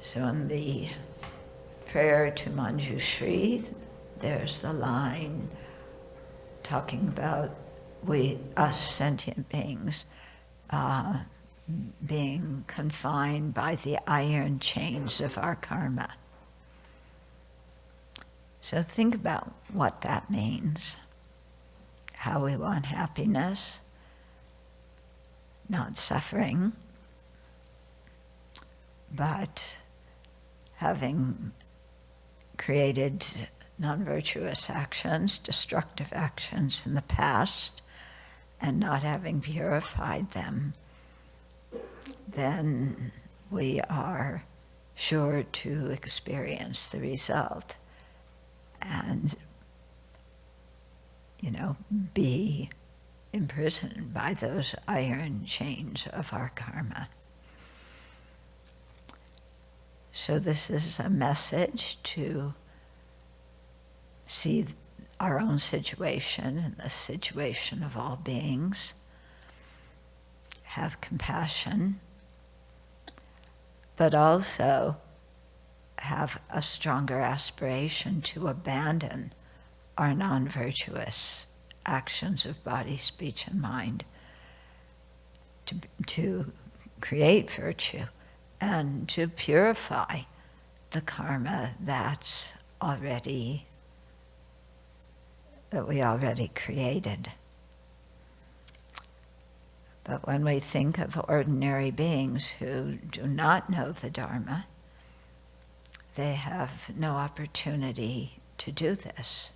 So in the prayer to Manjushri, there's the line talking about us sentient beings, being confined by the iron chains of our karma. So think about what that means. How we want happiness, not suffering, but having created non-virtuous actions, destructive actions in the past, and not having purified them, then we are sure to experience the result and, be imprisoned by those iron chains of our karma. So this is a message to see our own situation and the situation of all beings, have compassion, but also have a stronger aspiration to abandon our non-virtuous actions of body, speech, and mind, to create virtue and to purify the karma that we already created. But when we think of ordinary beings who do not know the Dharma, they have no opportunity to do this.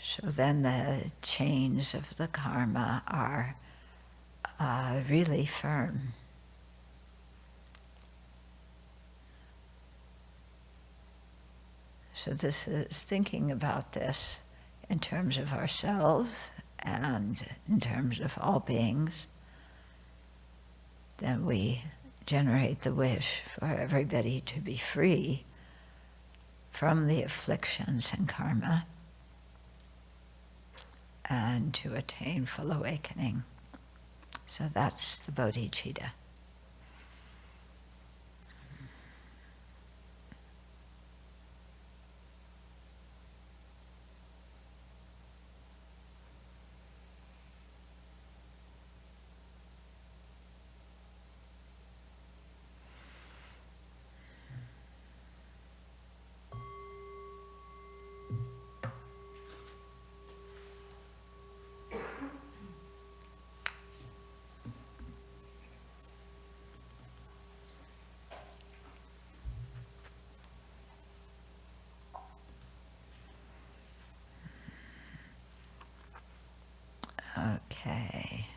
So then the chains of the karma are really firm. So this is thinking about this in terms of ourselves and in terms of all beings. Then we generate the wish for everybody to be free from the afflictions and karma and to attain full awakening. So that's the bodhicitta. Okay.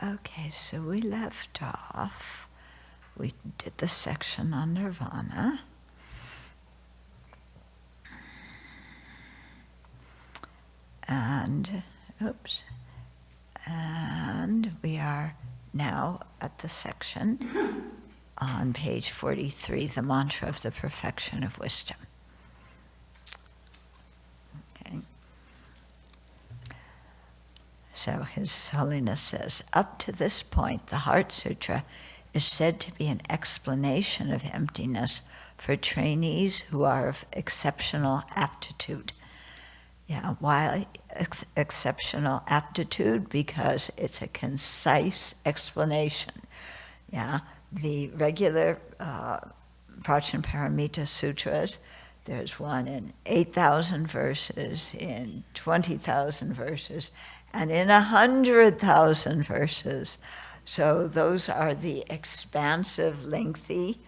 Okay, so we left off. We did the section on nirvana. And we are now at the section on page 43, the mantra of the perfection of wisdom. Okay. So His Holiness says, up to this point, the Heart Sutra is said to be an explanation of emptiness for trainees who are of exceptional aptitude. Yeah, why exceptional aptitude? Because it's a concise explanation. Yeah, the regular Prajnaparamita Sutras, there's one in 8,000 verses, in 20,000 verses, and in 100,000 verses. So those are the expansive, lengthy,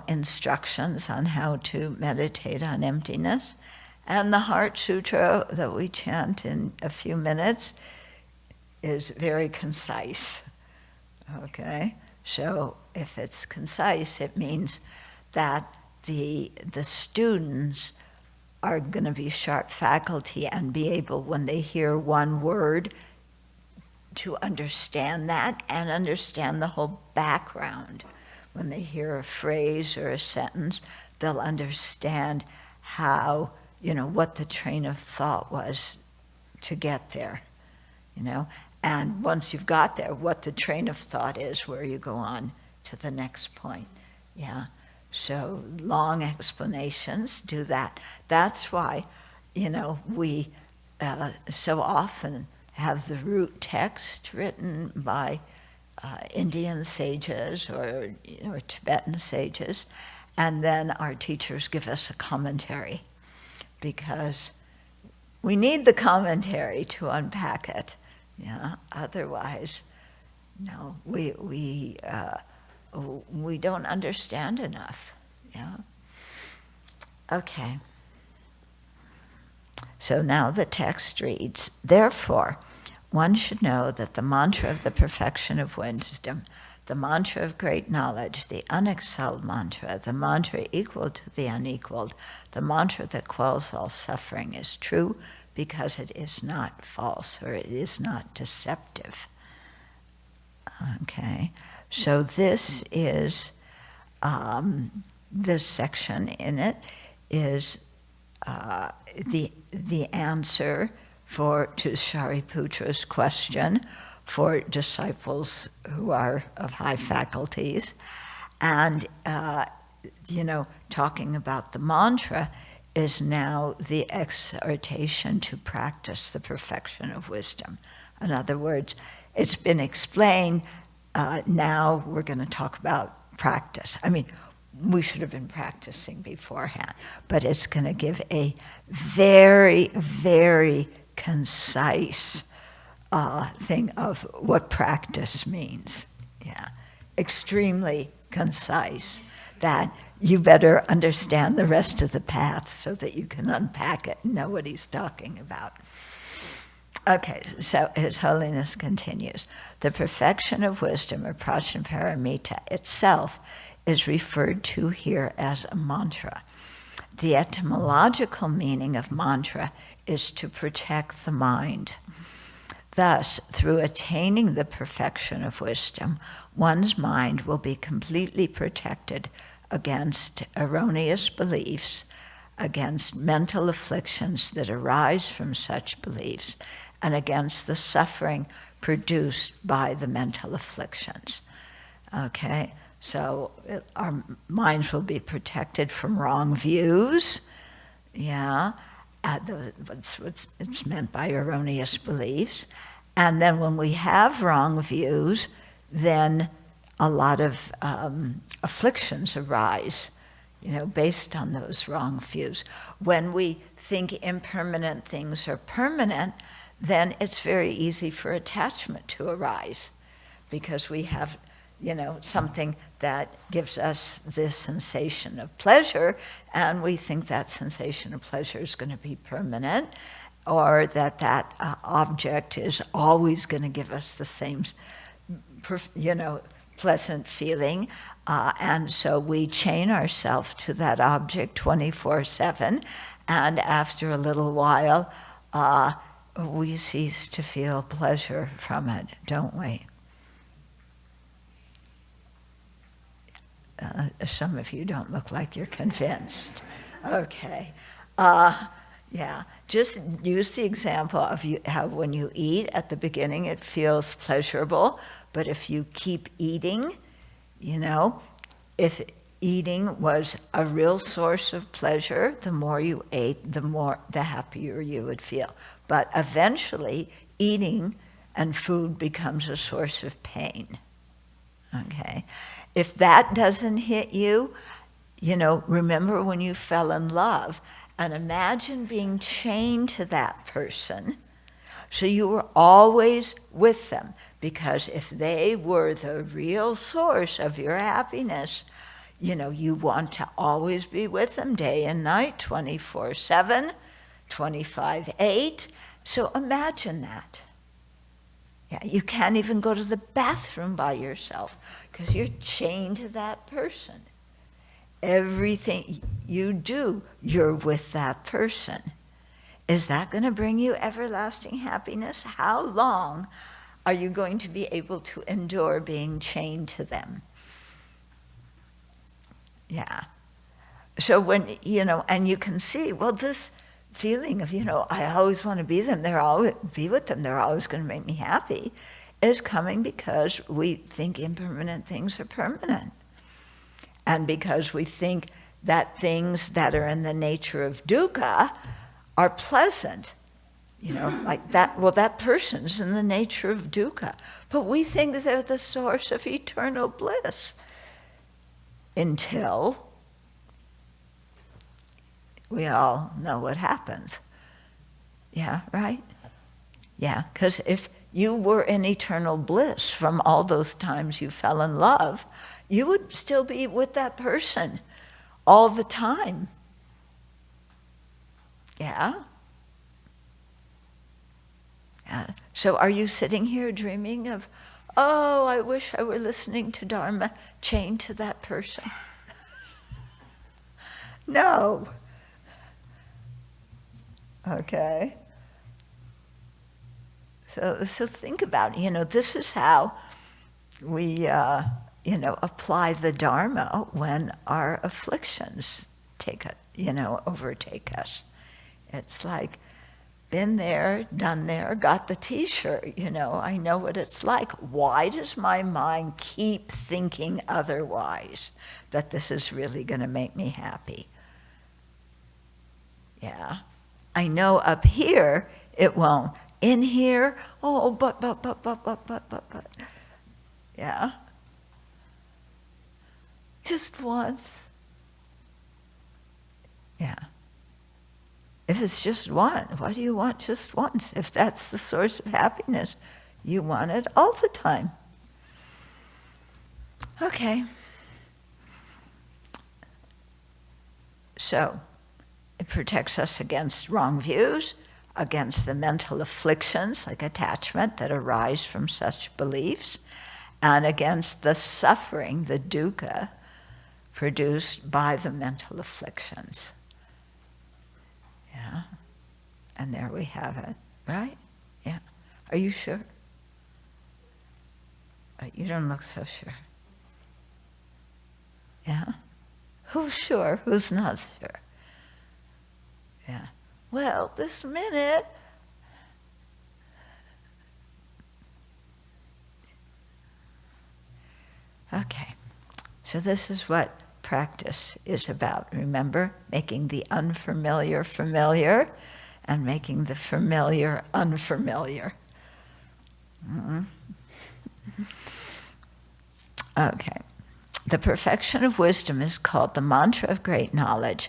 instructions on how to meditate on emptiness. And the Heart Sutra that we chant in a few minutes is very concise. Okay? So if it's concise, it means that the students are going to be sharp faculty and be able, when they hear one word, to understand that and understand the whole background. When they hear a phrase or a sentence, they'll understand how, what the train of thought was to get there, And once you've got there, what the train of thought is, where you go on to the next point. Yeah. So long explanations do that. That's why, we so often have the root text written by Indian sages or Tibetan sages, and then our teachers give us a commentary, because we need the commentary to unpack it. Yeah. Otherwise, no, we don't understand enough. Yeah. Okay. So now the text reads, therefore, one should know that the mantra of the perfection of wisdom, the mantra of great knowledge, the unexcelled mantra, the mantra equal to the unequaled, the mantra that quells all suffering is true because it is not false, or it is not deceptive. Okay, so this is, this section in it is the answer to Shariputra's question for disciples who are of high faculties. And, talking about the mantra is now the exhortation to practice the perfection of wisdom. In other words, it's been explained, now we're going to talk about practice. I mean, we should have been practicing beforehand, but it's going to give a very, very concise thing of what practice means. Yeah, extremely concise, that you better understand the rest of the path so that you can unpack it and know what he's talking about. Okay, so His Holiness continues. The perfection of wisdom, or prajnaparamita itself, is referred to here as a mantra. The etymological meaning of mantra is to protect the mind. Thus, through attaining the perfection of wisdom, one's mind will be completely protected against erroneous beliefs, against mental afflictions that arise from such beliefs, and against the suffering produced by the mental afflictions. Okay, so our minds will be protected from wrong views. Yeah, it's meant by erroneous beliefs. And then when we have wrong views, then a lot of afflictions arise, based on those wrong views. When we think impermanent things are permanent, then it's very easy for attachment to arise, because we have, something that gives us this sensation of pleasure, and we think that sensation of pleasure is going to be permanent, or that object is always going to give us the same, pleasant feeling, and so we chain ourselves to that object 24/7, and after a little while, we cease to feel pleasure from it, don't we? Some of you don't look like you're convinced. Okay. Yeah, just use the example of how when you eat, at the beginning it feels pleasurable, but if you keep eating, if eating was a real source of pleasure, the more you ate, the happier you would feel. But eventually, eating and food becomes a source of pain. Okay? If that doesn't hit you, remember when you fell in love, and imagine being chained to that person, so you were always with them, because if they were the real source of your happiness, you want to always be with them day and night, 24/7, 25/8. So imagine that. Yeah, you can't even go to the bathroom by yourself because you're chained to that person. Everything you do, you're with that person. Is that going to bring you everlasting happiness? How long are you going to be able to endure being chained to them? Yeah. So when, and you can see, well, this feeling of, I always want to be with them, they're always going to make me happy, is coming because we think impermanent things are permanent. And because we think that things that are in the nature of dukkha are pleasant. Like that, well, that person's in the nature of dukkha. But we think that they're the source of eternal bliss. Until we all know what happens. Yeah, right? Yeah, because if you were in eternal bliss from all those times you fell in love, you would still be with that person all the time. Yeah? Yeah. So are you sitting here dreaming of, oh, I wish I were listening to Dharma chained to that person? No. Okay. So think about it. This is how we, apply the Dharma when our afflictions overtake us. It's like, been there, done there, got the t-shirt, I know what it's like. Why does my mind keep thinking otherwise, that this is really going to make me happy? Yeah. I know up here it won't. In here, oh, but. Yeah. Just once. Yeah. If it's just one, why do you want just once? If that's the source of happiness, you want it all the time. Okay. So, it protects us against wrong views, against the mental afflictions like attachment that arise from such beliefs, and against the suffering, the dukkha, produced by the mental afflictions. Yeah. And there we have it, right? Yeah. Are you sure? You don't look so sure. Yeah? Who's sure? Who's not sure? Yeah. Well, this minute. Okay. So this is what practice is about. Remember, making the unfamiliar familiar and making the familiar unfamiliar. Mm-hmm. Okay. The perfection of wisdom is called the mantra of great knowledge.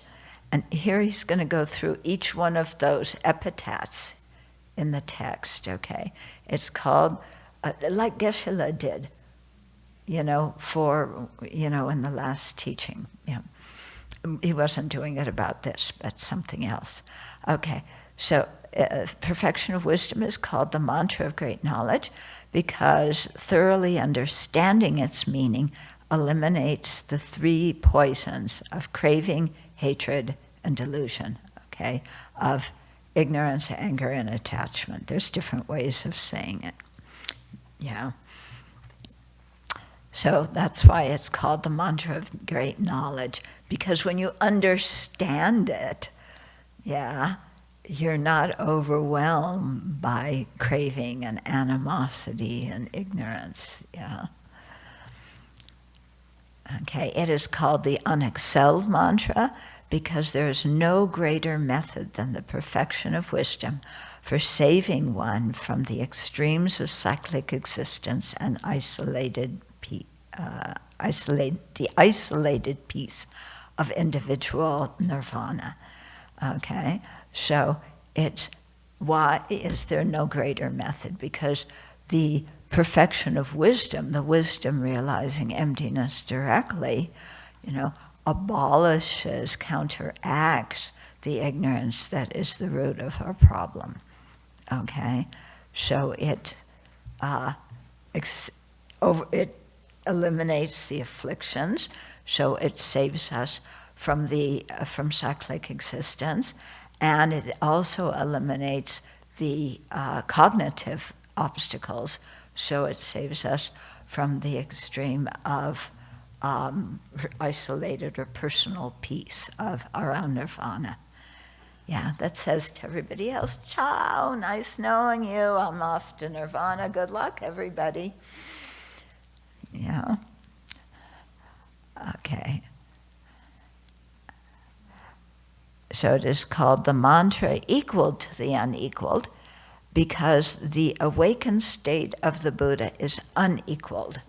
And here he's going to go through each one of those epithets in the text, okay? It's called, like Geshe-la did, in the last teaching. Yeah. He wasn't doing it about this, but something else. Okay, so perfection of wisdom is called the mantra of great knowledge because thoroughly understanding its meaning eliminates the three poisons of craving, hatred, and delusion, okay, of ignorance, anger, and attachment. There's different ways of saying it. Yeah. So that's why it's called the mantra of great knowledge, because when you understand it, yeah, you're not overwhelmed by craving and animosity and ignorance, yeah. Okay, it is called the unexcelled mantra because there is no greater method than the perfection of wisdom for saving one from the extremes of cyclic existence and isolated peace of individual nirvana. Okay, so it's why is there no greater method? Because the perfection of wisdom, the wisdom realizing emptiness directly, abolishes, counteracts the ignorance that is the root of our problem. Okay, so it eliminates the afflictions, so it saves us from cyclic existence, and it also eliminates the cognitive obstacles So it saves us from the extreme of isolated or personal peace of around nirvana. Yeah, that says to everybody else, ciao, nice knowing you, I'm off to nirvana, good luck everybody. Yeah. Okay. So it is called the mantra equal to the unequaled, because the awakened state of the Buddha is unequaled.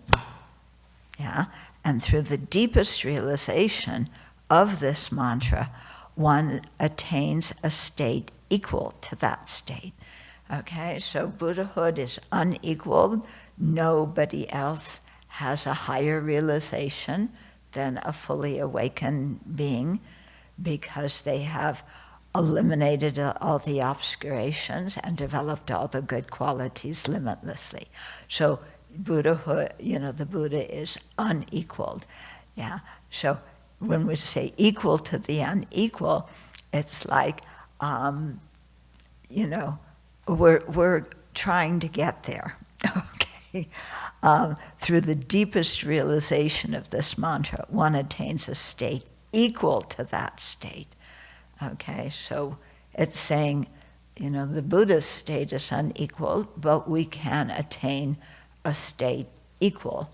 Yeah? And through the deepest realization of this mantra, one attains a state equal to that state. Okay, so Buddhahood is unequaled. Nobody else has a higher realization than a fully awakened being, because they have eliminated all the obscurations and developed all the good qualities limitlessly. So Buddhahood, the Buddha is unequaled. Yeah. So when we say equal to the unequal, it's like, we're trying to get there. Okay. Through the deepest realization of this mantra, one attains a state equal to that state. Okay, so it's saying, the Buddha's state is unequal, but we can attain a state equal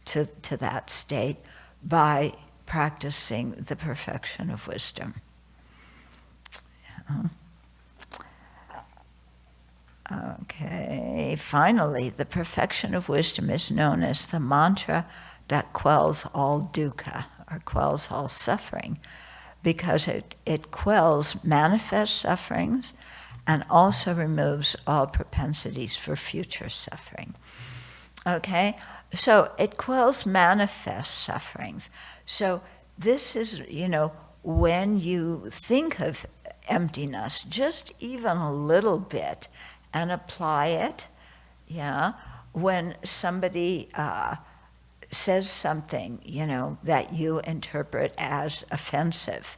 to that state by practicing the perfection of wisdom. Yeah. Okay, finally, the perfection of wisdom is known as the mantra that quells all dukkha, or quells all suffering, because it quells manifest sufferings and also removes all propensities for future suffering. Okay, so it quells manifest sufferings. So this is, when you think of emptiness, just even a little bit, and apply it, when somebody says something, that you interpret as offensive,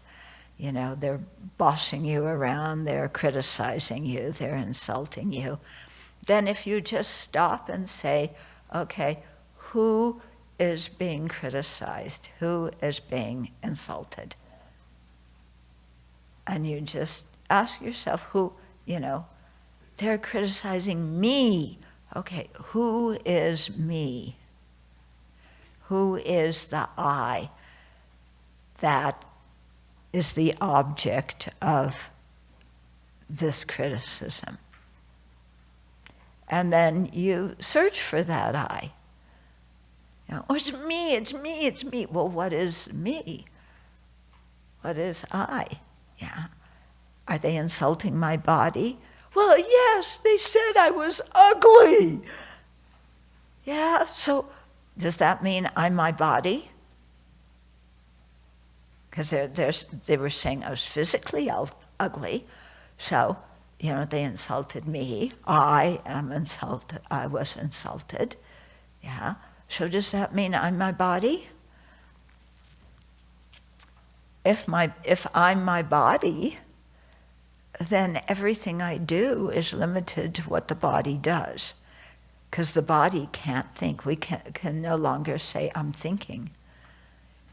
they're bossing you around, they're criticizing you, they're insulting you, then if you just stop and say, okay, who is being criticized? Who is being insulted? And you just ask yourself, who, they're criticizing me. Okay, who is me? Who is the I that is the object of this criticism? And then you search for that I. It's me, it's me, it's me. Well, what is me? What is I? Yeah. Are they insulting my body? Well, yes, they said I was ugly. Yeah, so does that mean I'm my body? Because they were saying I was physically ugly, so, they insulted me. I am insulted. I was insulted. Yeah, so does that mean I'm my body? If I'm my body, then everything I do is limited to what the body does. Because the body can't think. We can no longer say, I'm thinking.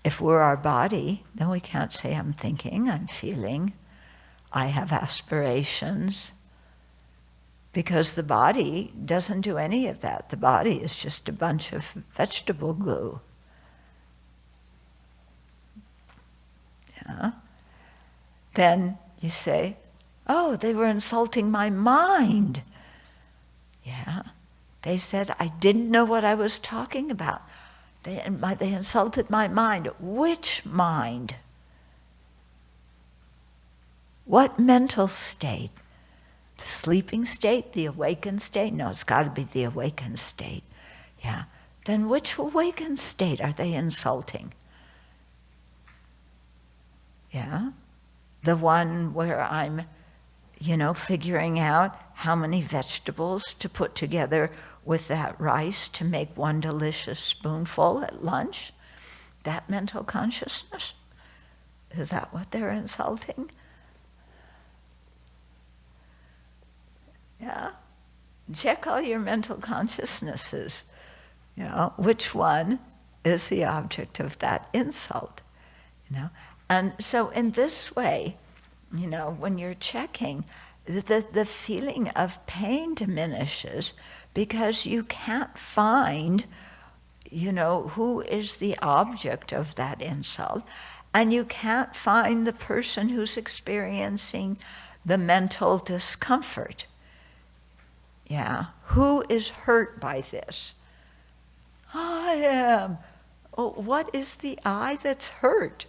If we're our body, then we can't say, I'm thinking, I'm feeling, I have aspirations. Because the body doesn't do any of that. The body is just a bunch of vegetable glue. Yeah. Then you say, oh, they were insulting my mind. Yeah. They said I didn't know what I was talking about. They insulted my mind. Which mind? What mental state? The sleeping state? The awakened state? No, it's got to be the awakened state. Yeah. Then which awakened state are they insulting? Yeah. The one where I'm, figuring out how many vegetables to put together with that rice to make one delicious spoonful at lunch? That mental consciousness? Is that what they're insulting? Yeah? check all your mental consciousnesses. Which one is the object of that insult? And so in this way, when you're checking, the feeling of pain diminishes because you can't find, who is the object of that insult, and you can't find the person who's experiencing the mental discomfort. Yeah, who is hurt by this? I am. Oh, what is the I that's hurt?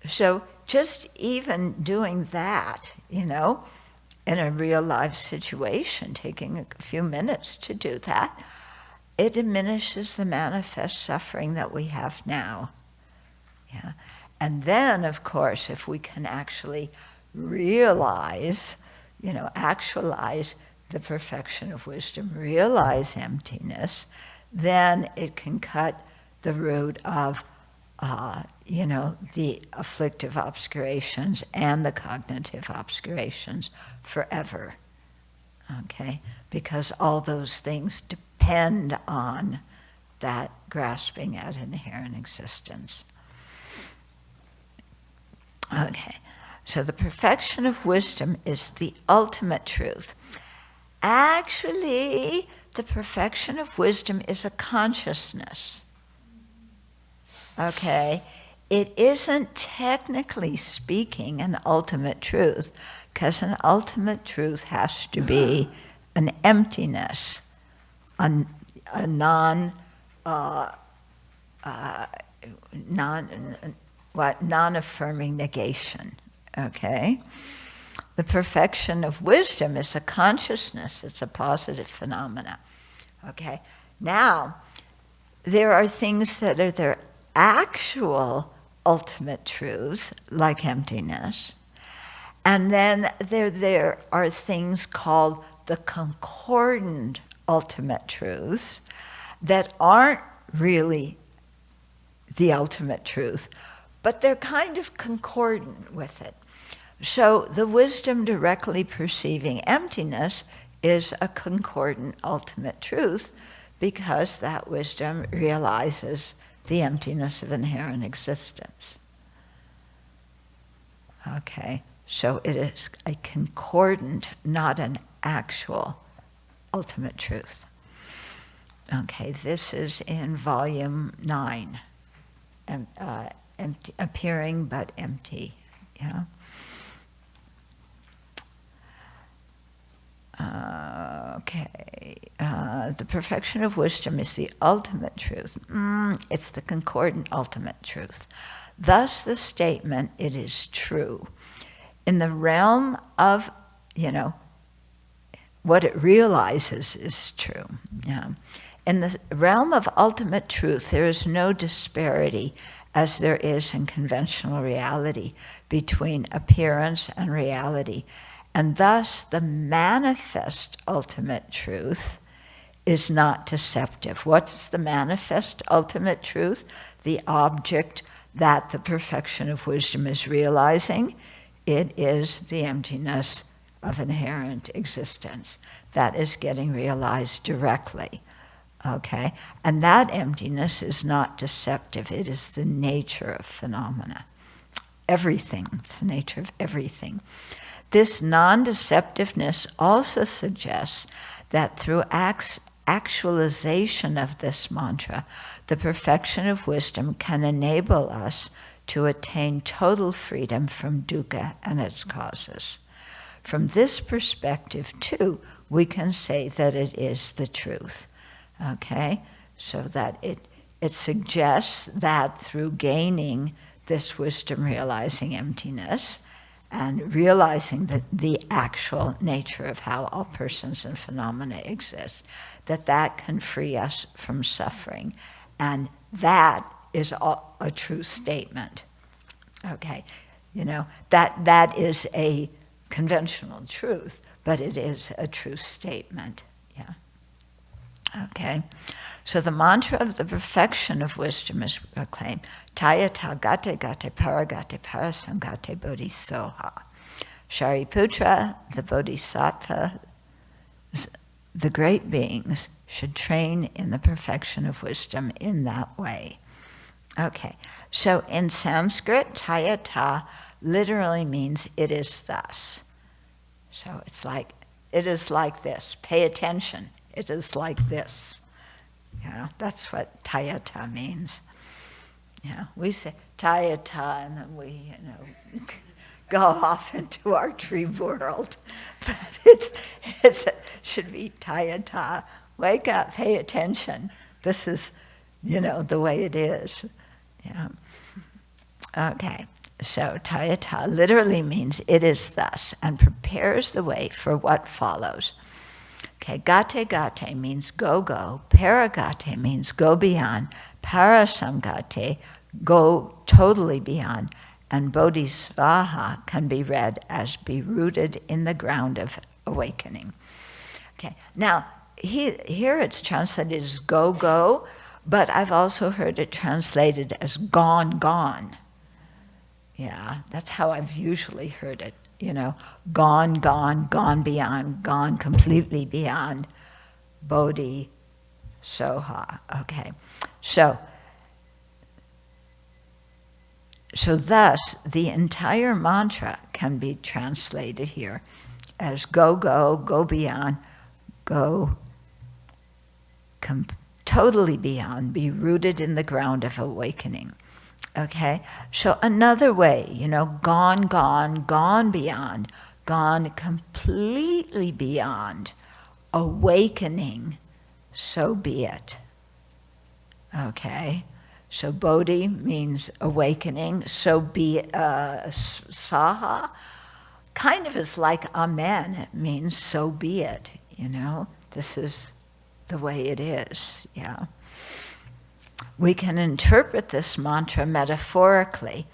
So just even doing that, in a real life situation, taking a few minutes to do that, it diminishes the manifest suffering that we have now. Yeah. And then, of course, if we can actually realize, actualize the perfection of wisdom, realize emptiness, then it can cut the root of the afflictive obscurations and the cognitive obscurations forever, okay? Because all those things depend on that grasping at inherent existence. Okay, so the perfection of wisdom is the ultimate truth. Actually, the perfection of wisdom is a consciousness. Okay, it isn't technically speaking an ultimate truth, because an ultimate truth has to be an emptiness, a non-affirming negation. Okay, the perfection of wisdom is a consciousness; it's a positive phenomena. Okay, now there are things that are their actual ultimate truths, like emptiness. And then there are things called the concordant ultimate truths that aren't really the ultimate truth, but they're kind of concordant with it. So the wisdom directly perceiving emptiness is a concordant ultimate truth because that wisdom realizes the emptiness of inherent existence. Okay, so it is a concordant, not an actual ultimate truth. Okay, this is in volume 9, appearing but empty. Yeah. The perfection of wisdom is the ultimate truth. It's the concordant ultimate truth. Thus the statement, it is true. In the realm of, what it realizes is true. Yeah. In the realm of ultimate truth, there is no disparity as there is in conventional reality between appearance and reality. And thus, the manifest ultimate truth is not deceptive. What's the manifest ultimate truth? The object that the perfection of wisdom is realizing. It is the emptiness of inherent existence. That is getting realized directly. Okay? And that emptiness is not deceptive. It is the nature of phenomena. Everything. It's the nature of everything. This non-deceptiveness also suggests that through actualization of this mantra, the perfection of wisdom can enable us to attain total freedom from dukkha and its causes. From this perspective, too, we can say that it is the truth. Okay? So that it suggests that through gaining this wisdom realizing emptiness, and realizing that the actual nature of how all persons and phenomena exist, that can free us from suffering. And that is a true statement. Okay, that is a conventional truth, but it is a true statement. Yeah. Okay, so the mantra of the perfection of wisdom is proclaimed, Tadyathā gate pāragate pārasaggate bodhi svāhā. Shariputra, the bodhisattva, the great beings should train in the perfection of wisdom in that way. Okay, so in Sanskrit, Tadyathā literally means it is thus. So it's like, it is like this. Pay attention. It is like this. Yeah, that's what Tadyathā means. Yeah, we say Tadyathā and then we, go off into our dream world. But it should be Tadyathā. Wake up, pay attention. This is, the way it is. Yeah. Okay, so Tadyathā literally means it is thus and prepares the way for what follows. Okay, gate means go, pāragate means go beyond, pārasaggate, go totally beyond, and bodhi svāhā can be read as be rooted in the ground of awakening. Okay, now here it's translated as go, but I've also heard it translated as gone. Yeah, that's how I've usually heard it. Gone beyond, gone completely beyond, bodhi, svāhā. Okay, so thus the entire mantra can be translated here as go beyond, go totally beyond, be rooted in the ground of awakening. Okay, so another way, gone beyond, gone completely beyond, awakening, so be it. Okay, so bodhi means awakening, so be svāhā, kind of is like amen, it means so be it, this is the way it is, yeah. We can interpret this mantra metaphorically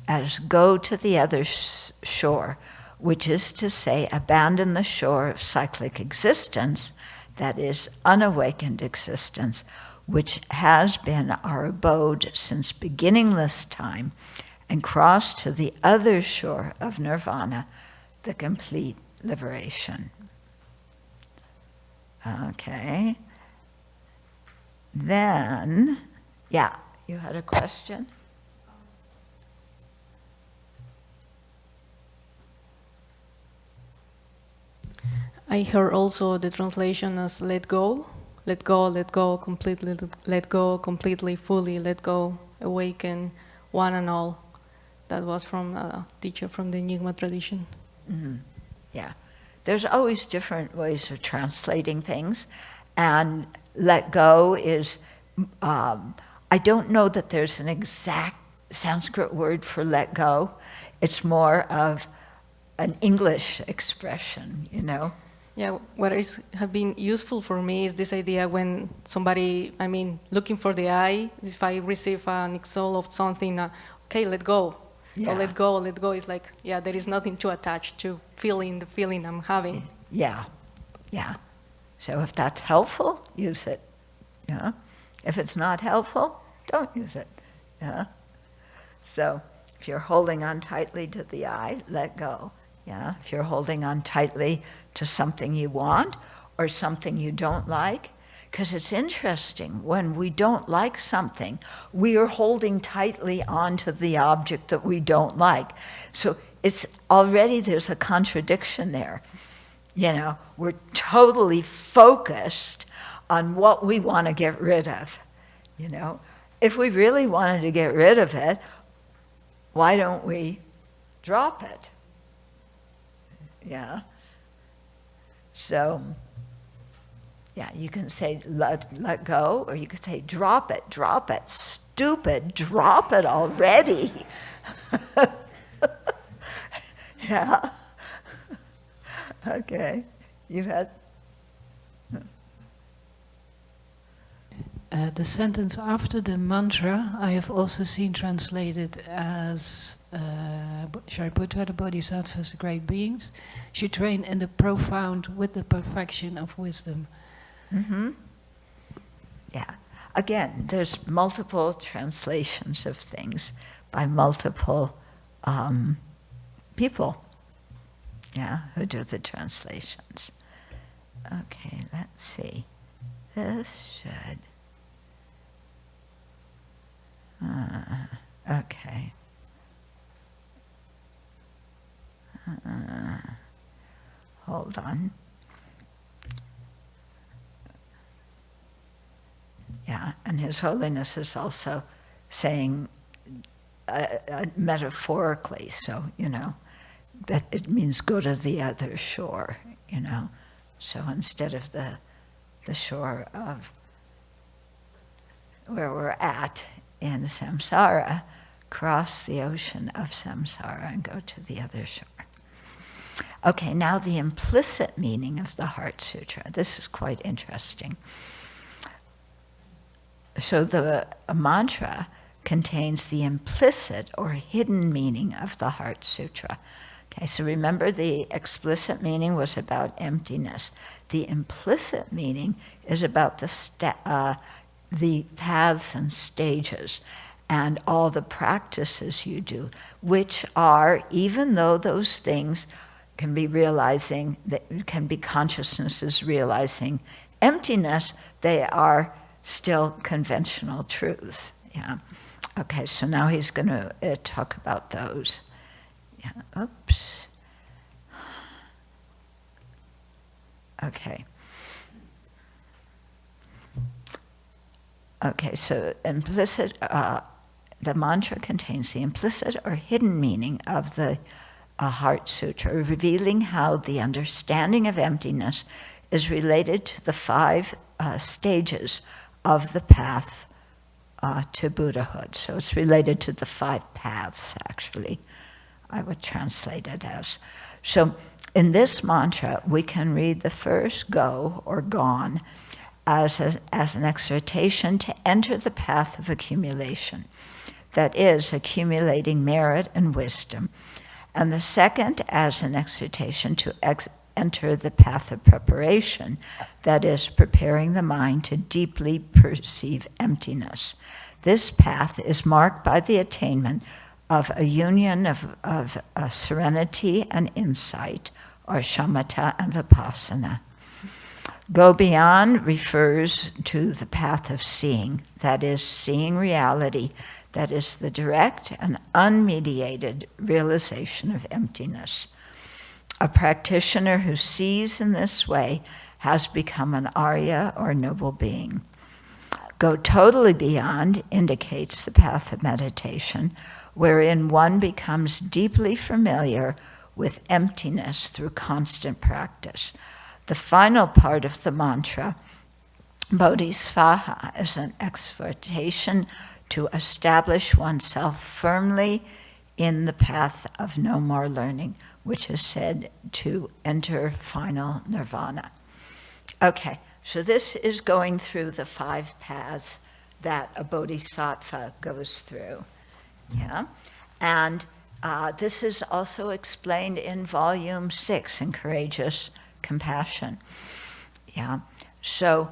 as go to the other shore, which is to say abandon the shore of cyclic existence, that is unawakened existence, which has been our abode since beginningless time, and cross to the other shore of nirvana, the complete liberation. Okay. Then, yeah, you had a question? I heard also the translation as let go, completely, let go, completely, fully, let go, awaken, one and all. That was from a teacher from the Nyingma tradition. Mm-hmm. Yeah. There's always different ways of translating things, and let go is, I don't know that there's an exact Sanskrit word for let go. It's more of an English expression, Yeah, what has been useful for me is this idea when somebody, looking for the eye, if I receive an example of something, okay, let go. Yeah. So let go is like, yeah, there is nothing to attach to feeling the feeling I'm having. Yeah. So if that's helpful, use it. Yeah. If it's not helpful, don't use it. Yeah. So if you're holding on tightly to the eye, let go. Yeah. If you're holding on tightly to something you want or something you don't like, because it's interesting, when we don't like something, we are holding tightly onto the object that we don't like. So it's already, there's a contradiction there. We're totally focused on what we want to get rid of. If we really wanted to get rid of it, why don't we drop it? Yeah. So, yeah, you can say let go, or you could say drop it, stupid, drop it already. Yeah. Okay. You had... The sentence after the mantra I have also seen translated as Shariputra, the bodhisattvas, the great beings, should train in the profound with the perfection of wisdom. Mm-hmm. Yeah. Again, there's multiple translations of things by multiple people. who do the translations. Okay, let's see. This should... okay. Hold on. Yeah, and His Holiness is also saying metaphorically, so, that it means go to the other shore, So instead of the shore of where we're at in samsara, cross the ocean of samsara and go to the other shore. Okay, now the implicit meaning of the Heart Sutra. This is quite interesting. So the mantra contains the implicit or hidden meaning of the Heart Sutra. Okay, so remember the explicit meaning was about emptiness. The implicit meaning is about the paths and stages and all the practices you do, which are, even though those things can be realizing, that can be consciousnesses realizing emptiness, they are still conventional truths. Yeah. Okay, so now he's going to talk about those. Yeah. Oops. Okay. Okay, so implicit, the mantra contains the implicit or hidden meaning of the Heart Sutra, revealing how the understanding of emptiness is related to the 5 stages of the path to Buddhahood. So it's related to the 5 paths, actually, I would translate it as. So in this mantra, we can read the first go or gone as an exhortation to enter the path of accumulation, that is, accumulating merit and wisdom. And the second as an exhortation to enter the path of preparation, that is, preparing the mind to deeply perceive emptiness. This path is marked by the attainment of a union of serenity and insight, or shamatha and vipassana. Go beyond refers to the path of seeing, that is, seeing reality, that is, the direct and unmediated realization of emptiness. A practitioner who sees in this way has become an Arya or noble being. Go totally beyond indicates the path of meditation, wherein one becomes deeply familiar with emptiness through constant practice. The final part of the mantra, bodhi svāhā, is an exhortation to establish oneself firmly in the path of no more learning, which is said to enter final nirvana. Okay, so this is going through the 5 paths that a bodhisattva goes through. Yeah, and this is also explained in volume 6 in Courageous Compassion. Yeah, so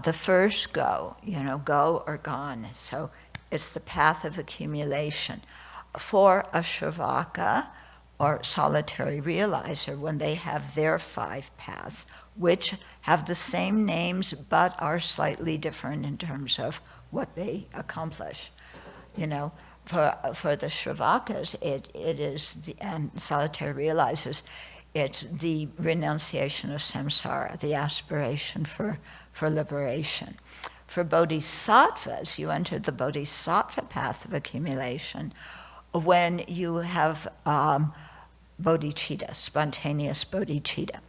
the first go, go or gone. So it's the path of accumulation. For a Shravaka or solitary realizer, when they have their 5 paths, which have the same names but are slightly different in terms of what they accomplish. For the Shravakas, it is, and solitary realizers, it's the renunciation of samsara, the aspiration for liberation. For bodhisattvas, you enter the bodhisattva path of accumulation when you have bodhicitta, spontaneous bodhicitta.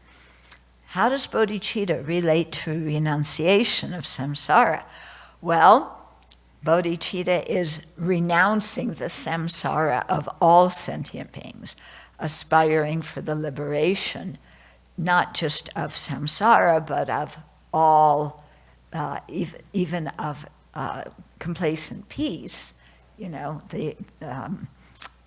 How does bodhicitta relate to renunciation of samsara? Well, bodhicitta is renouncing the samsara of all sentient beings, aspiring for the liberation, not just of samsara, but of all, even of complacent peace.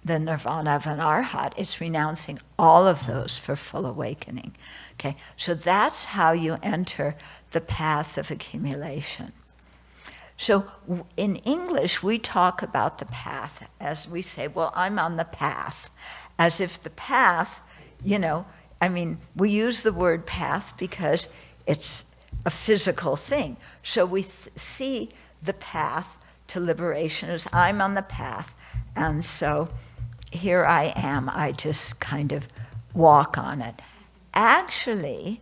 The nirvana of an arhat is renouncing all of those for full awakening. Okay, so that's how you enter the path of accumulation. So in English, we talk about the path as we say, well, I'm on the path, as if the path we use the word path because it's a physical thing. So we see the path to liberation as I'm on the path, and so here I am, I just kind of walk on it. Actually,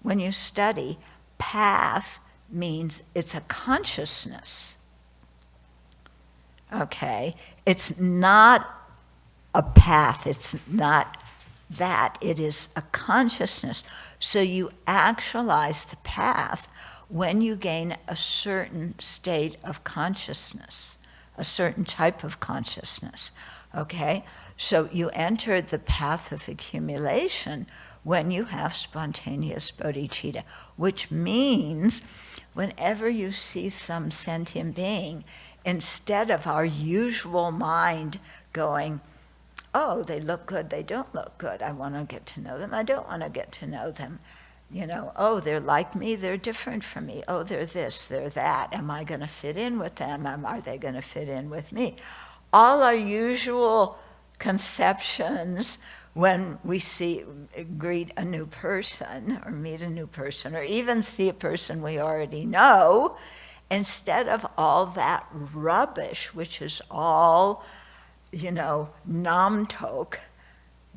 when you study, path means it's a consciousness. Okay? It's not a path, it's not that, it is a consciousness. So you actualize the path when you gain a certain state of consciousness, a certain type of consciousness, okay? So you enter the path of accumulation when you have spontaneous bodhicitta, which means whenever you see some sentient being, instead of our usual mind going, oh, they look good, they don't look good, I want to get to know them, I don't want to get to know them. Oh, they're like me, they're different from me. Oh, they're this, they're that. Am I going to fit in with them? Are they going to fit in with me? All our usual conceptions when we greet a new person or meet a new person or even see a person we already know, instead of all that rubbish, which is all, namtok.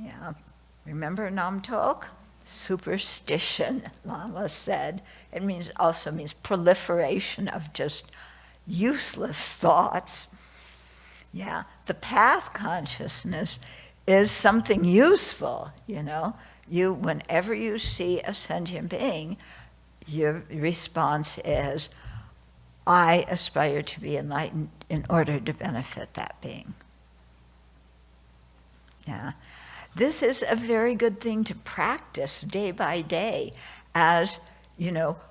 Yeah, remember namtok? Superstition, Lama said. It also means proliferation of just useless thoughts. Yeah, the path consciousness is something useful, whenever you see a sentient being, your response is, I aspire to be enlightened in order to benefit that being. Yeah. This is a very good thing to practice day by day, as,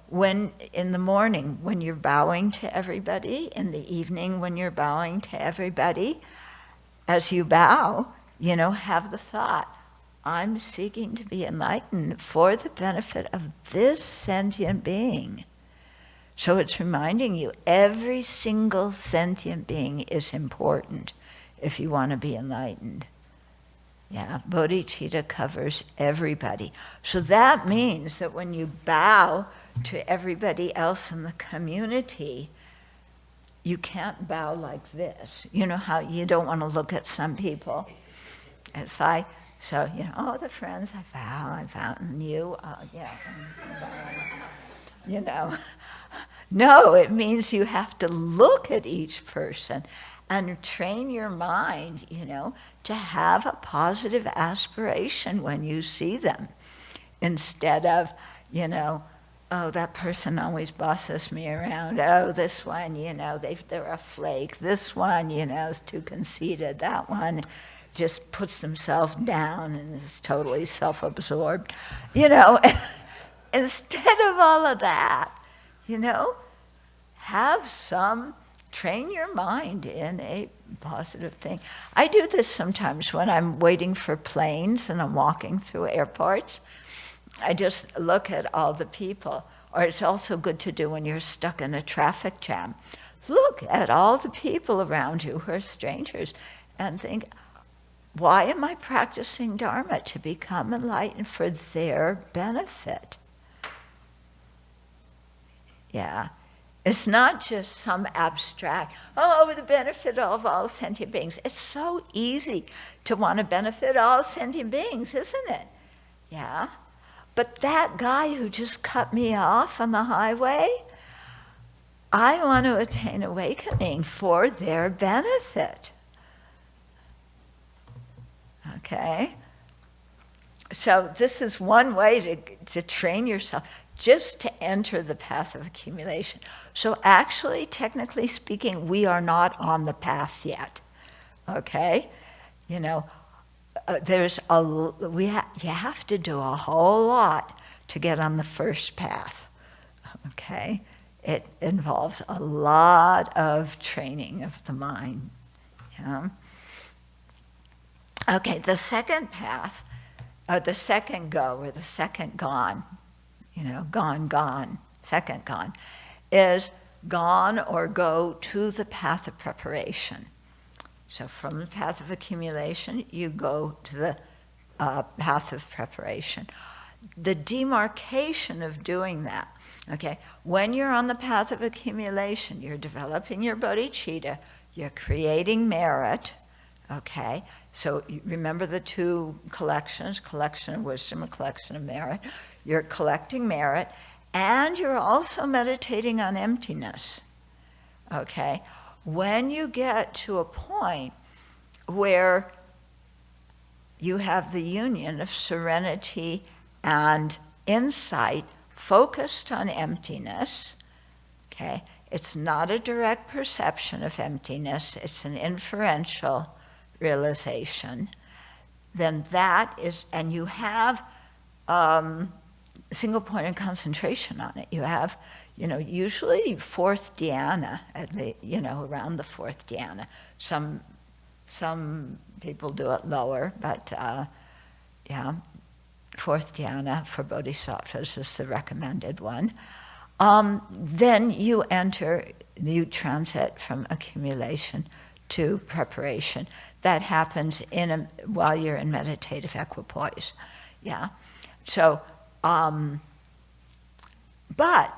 when in the morning when you're bowing to everybody, in the evening when you're bowing to everybody, as you bow, have the thought, I'm seeking to be enlightened for the benefit of this sentient being. So it's reminding you, every single sentient being is important if you want to be enlightened. Yeah, bodhicitta covers everybody. So that means that when you bow to everybody else in the community, you can't bow like this. You know how you don't want to look at some people? It's like, so, the friends, I bow, and you, No, it means you have to look at each person and train your mind, to have a positive aspiration when you see them, instead of, oh, that person always bosses me around. Oh, this one, they're a flake. This one, is too conceited. That one just puts themselves down and is totally self-absorbed. Instead of all of that, train your mind in a positive thing. I do this sometimes when I'm waiting for planes and I'm walking through airports. I just look at all the people. Or it's also good to do when you're stuck in a traffic jam. Look at all the people around you who are strangers and think, why am I practicing Dharma? To become enlightened for their benefit. Yeah. It's not just some abstract, the benefit of all sentient beings. It's so easy to want to benefit all sentient beings, isn't it? Yeah. But that guy who just cut me off on the highway, I want to attain awakening for their benefit. Okay? So this is one way to train yourself, just to enter the path of accumulation. So actually, technically speaking, we are not on the path yet, okay? You have to do a whole lot to get on the first path, okay? It involves a lot of training of the mind, yeah? Okay, the second path, the second go, or the second gone, second gone, is gone or go to the path of preparation. So from the path of accumulation, you go to the path of preparation. The demarcation of doing that, okay? When you're on the path of accumulation, you're developing your bodhicitta, you're creating merit, okay? So you remember the two collections, collection of wisdom, a collection of merit. You're collecting merit, and you're also meditating on emptiness, okay? When you get to a point where you have the union of serenity and insight focused on emptiness, okay? It's not a direct perception of emptiness, it's an inferential realization. Then that is, and you have single point of concentration on it. You have, usually fourth dhyana, around the fourth dhyana. Some people do it lower, but fourth dhyana for bodhisattvas is the recommended one. Then you transit from accumulation to preparation. That happens while you're in meditative equipoise. Yeah. So, but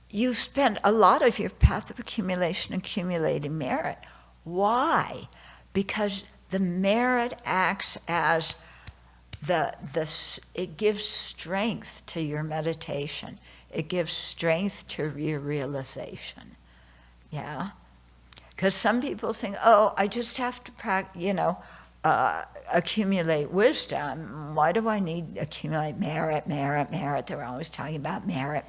you spend a lot of your path of accumulation accumulating merit. Why? Because the merit acts as it gives strength to your meditation. It gives strength to your realization. Yeah? Because some people think, I just have to accumulate wisdom. Why do I need to accumulate merit? They're always talking about merit.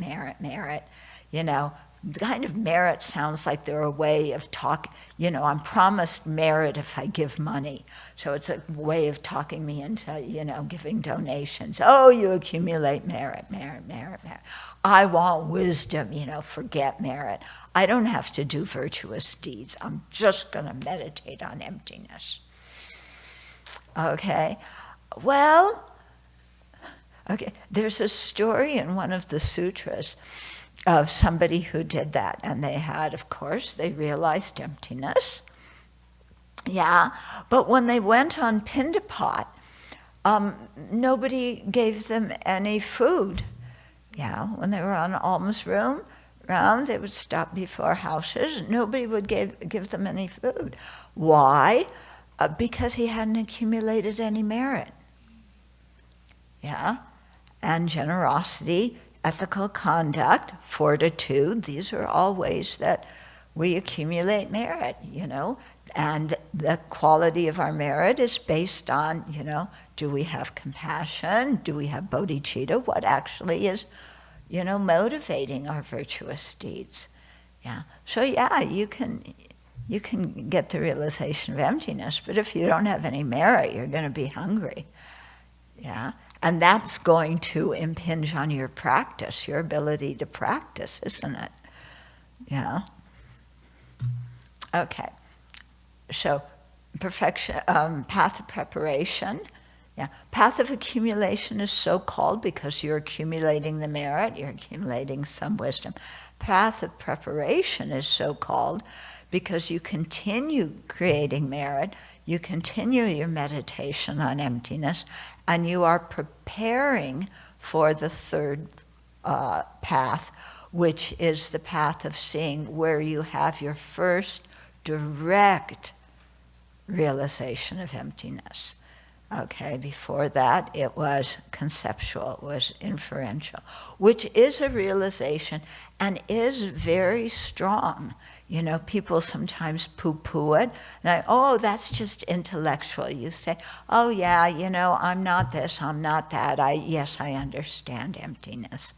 The kind of merit sounds like they're a way of talking, I'm promised merit if I give money. So it's a way of talking me into, giving donations. Oh, you accumulate merit. I want wisdom, forget merit. I don't have to do virtuous deeds. I'm just going to meditate on emptiness. Okay, there's a story in one of the sutras of somebody who did that, and they realized emptiness. Yeah, but when they went on Pindapat, nobody gave them any food. Yeah, when they were on alms round, they would stop before houses. Nobody would give them any food. Why? Because he hadn't accumulated any merit. Yeah, and generosity, ethical conduct, fortitude, these are all ways that we accumulate merit, and the quality of our merit is based on, do we have compassion? Do we have bodhicitta? What actually is, motivating our virtuous deeds? Yeah. So you can get the realization of emptiness, but if you don't have any merit, you're going to be hungry. Yeah. And that's going to impinge on your practice, your ability to practice, isn't it? Yeah. Okay. So, perfection, path of preparation. Yeah. Path of accumulation is so called because you're accumulating the merit, you're accumulating some wisdom. Path of preparation is so called because you continue creating merit, you continue your meditation on emptiness, and you are preparing for the third path, which is the path of seeing, where you have your first direct realization of emptiness. Okay, before that it was conceptual, it was inferential, which is a realization and is very strong. People sometimes poo-poo it, and that's just intellectual. You say, I'm not this, I'm not that. I understand emptiness.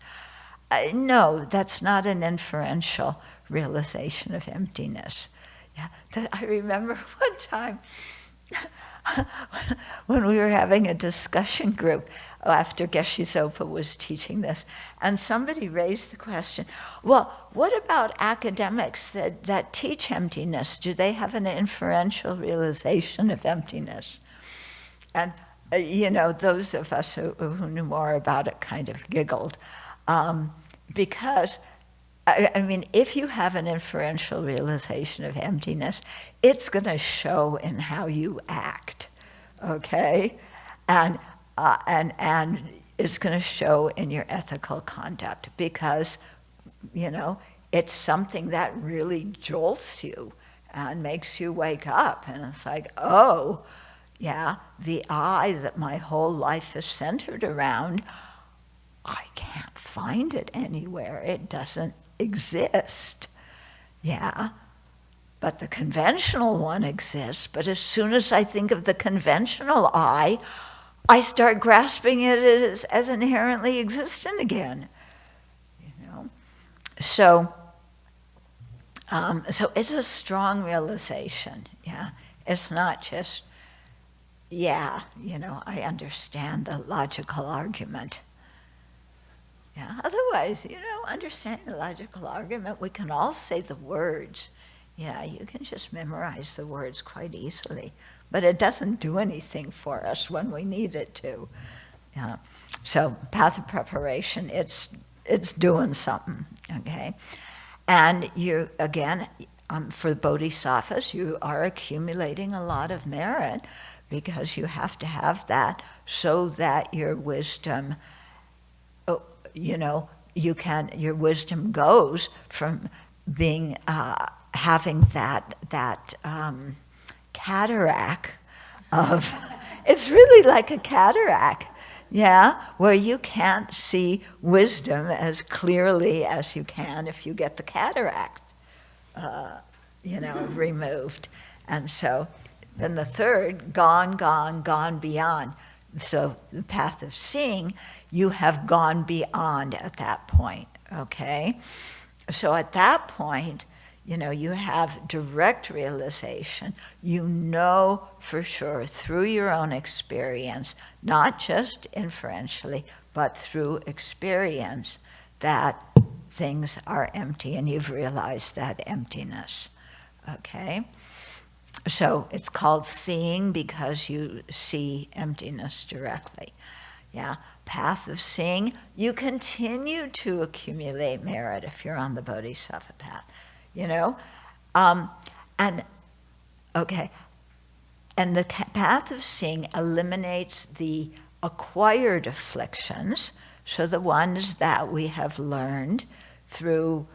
No, that's not an inferential realization of emptiness. Yeah, I remember one time when we were having a discussion group after Geshe Zopa was teaching this, and somebody raised the question, well, what about academics that teach emptiness? Do they have an inferential realization of emptiness? And, those of us who knew more about it kind of giggled, because if you have an inferential realization of emptiness, it's going to show in how you act, okay? and it's going to show in your ethical conduct, because, you know, it's something that really jolts you and makes you wake up. And it's like, oh, yeah, the I that my whole life is centered around, I can't find it anywhere. It doesn't exist. Yeah. But the conventional one exists. But as soon as I think of the conventional I start grasping it as inherently existent again. You know? So it's a strong realization. Yeah. It's not just, yeah, you know, I understand the logical argument. Yeah. Otherwise, you know, understanding the logical argument, we can all say the words. Yeah, you can just memorize the words quite easily, but it doesn't do anything for us when we need it to. Yeah. So path of preparation, it's doing something, okay? And you, again, for the bodhisattvas, you are accumulating a lot of merit, because you have to have that so that your wisdom, you know, your wisdom goes from being, having that cataract of, it's really like a cataract, yeah, where you can't see wisdom as clearly as you can if you get the cataract, you know, removed. And so then the third, gone beyond. So the path of seeing, you have gone beyond at that point, okay? So at that point, you know, you have direct realization. You know for sure through your own experience, not just inferentially, but through experience, that things are empty, and you've realized that emptiness, okay? So it's called seeing because you see emptiness directly. Yeah, path of seeing, you continue to accumulate merit if you're on the bodhisattva path. You know, and the path of seeing eliminates the acquired afflictions, so the ones that we have learned through,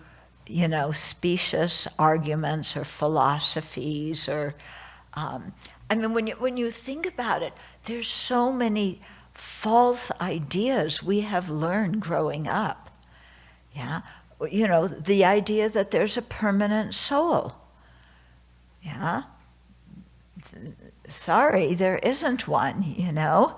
you know, specious arguments or philosophies, or, I mean, when you think about it, there's so many false ideas we have learned growing up, yeah? You know, the idea that there's a permanent soul. Yeah? Sorry, there isn't one, you know?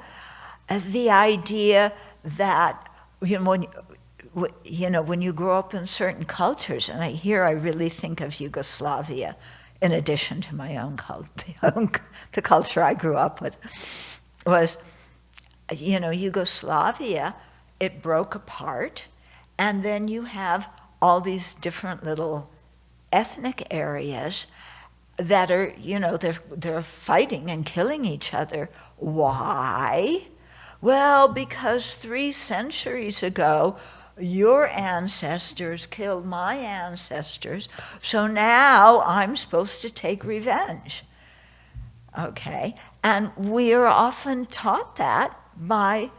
The idea that, you know, when you grow up in certain cultures, and I really think of Yugoslavia, in addition to my own the culture I grew up with, was, you know, Yugoslavia, it broke apart. And then you have all these different little ethnic areas that are, you know, they're fighting and killing each other. Why? Well, because 3 centuries ago, your ancestors killed my ancestors, so now I'm supposed to take revenge. Okay? And we are often taught that by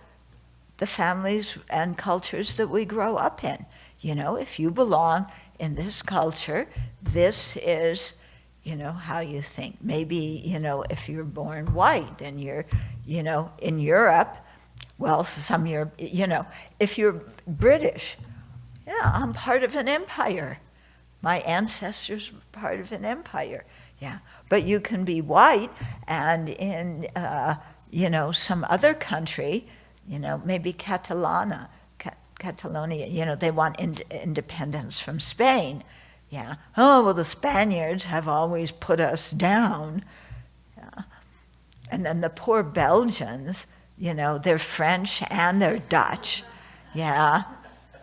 the families and cultures that we grow up in. You know, if you belong in this culture, this is, you know, how you think. Maybe, you know, if you're born white, then you're, you know, in Europe, well, you know, if you're British, yeah, I'm part of an empire. My ancestors were part of an empire, yeah. But you can be white and in, you know, some other country, you know, maybe Catalonia, you know, they want independence from Spain. Yeah. Oh, well, the Spaniards have always put us down. Yeah. And then the poor Belgians, you know, they're French and they're Dutch. Yeah.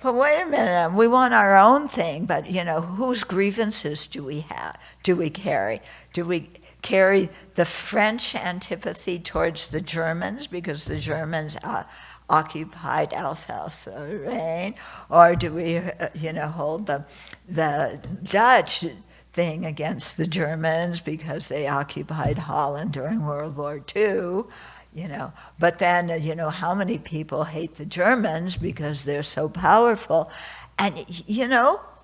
But wait a minute, we want our own thing, but, you know, whose grievances do we carry? Do we carry the French antipathy towards the Germans because the Germans occupied Alsace-Lorraine, or do we, you know, hold the Dutch thing against the Germans because they occupied Holland during World War II? But then, how many people hate the Germans because they're so powerful? And,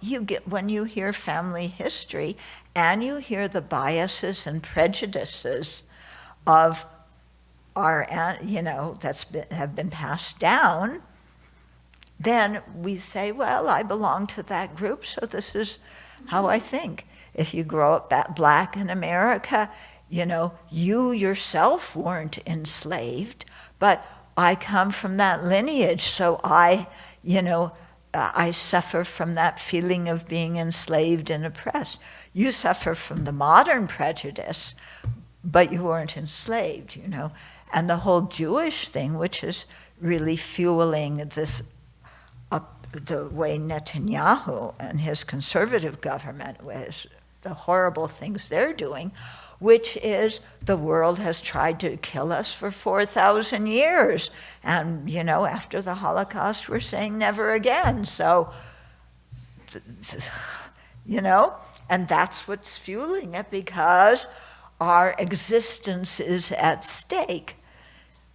you get, when you hear family history and you hear the biases and prejudices of our, have been passed down, then we say, well, I belong to that group, so this is how I think. If you grow up black in America, you yourself weren't enslaved, but I come from that lineage, so I suffer from that feeling of being enslaved and oppressed. You suffer from the modern prejudice, but you weren't enslaved, And the whole Jewish thing, which is really fueling this, the way Netanyahu and his conservative government was, the horrible things they're doing, which is the world has tried to kill us for 4,000 years. And, after the Holocaust, we're saying never again. So, and that's what's fueling it, because our existence is at stake.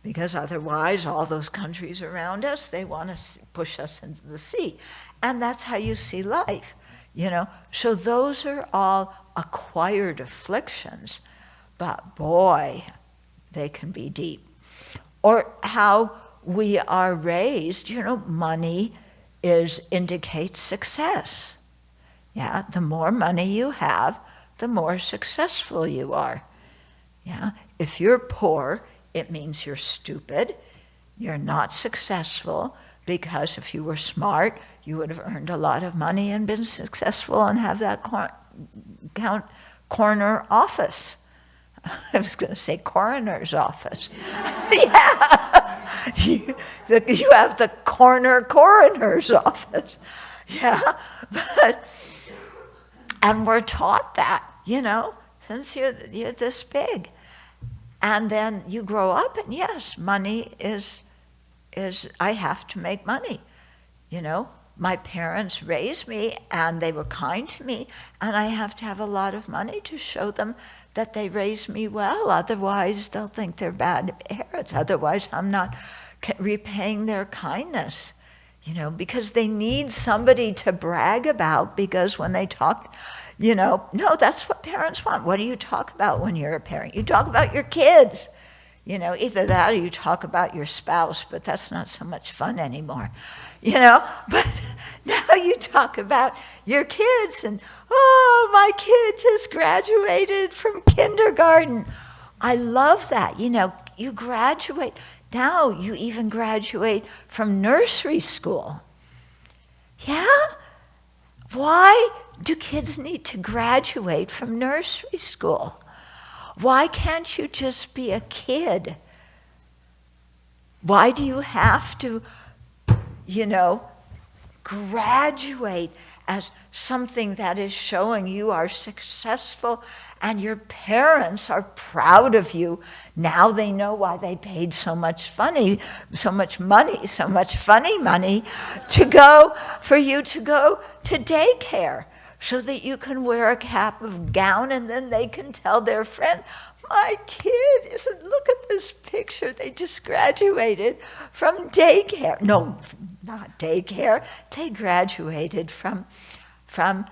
Because otherwise, all those countries around us, they want to push us into the sea. And that's how you see life, So those are all acquired afflictions, but boy, they can be deep. Or how we are raised, money indicates success. Yeah, the more money you have, the more successful you are. Yeah, if you're poor, it means you're stupid, you're not successful, because if you were smart, you would have earned a lot of money and been successful and have that corner office. I was going to say coroner's office. Yeah, you have the corner coroner's office. Yeah, and we're taught that, since you're this big. And then you grow up, and yes, money is I have to make money. My parents raised me, and they were kind to me, and I have to have a lot of money to show them that they raised me well. Otherwise, they'll think they're bad parents. Otherwise, I'm not repaying their kindness. Because they need somebody to brag about, because when they talk, no, that's what parents want. What do you talk about when you're a parent? You talk about your kids. Either that or you talk about your spouse, but that's not so much fun anymore. But now you talk about your kids, and, oh, my kid just graduated from kindergarten. I love that. You graduate. Now you even graduate from nursery school. Yeah? Why do kids need to graduate from nursery school? Why can't you just be a kid? Why do you have to, graduate as something that is showing you are successful and your parents are proud of you? Now they know why they paid so much funny money for you to go to daycare, so that you can wear a cap of gown, and then they can tell their friend, my kid look at this picture, they just graduated from daycare. No, not daycare. They graduated from, and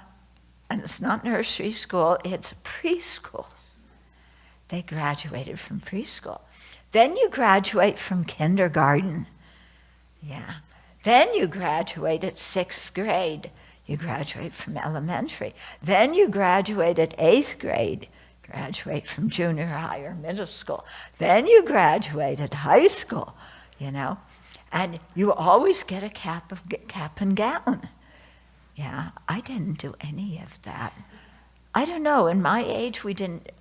it's not nursery school, it's preschool. They graduated from preschool. Then you graduate from kindergarten. Yeah. Then you graduate at 6th grade. You graduate from elementary. Then you graduate at 8th grade. Graduate from junior high or middle school. Then you graduate at high school, and you always get a cap and gown. Yeah, I didn't do any of that. I don't know, in my age we didn't,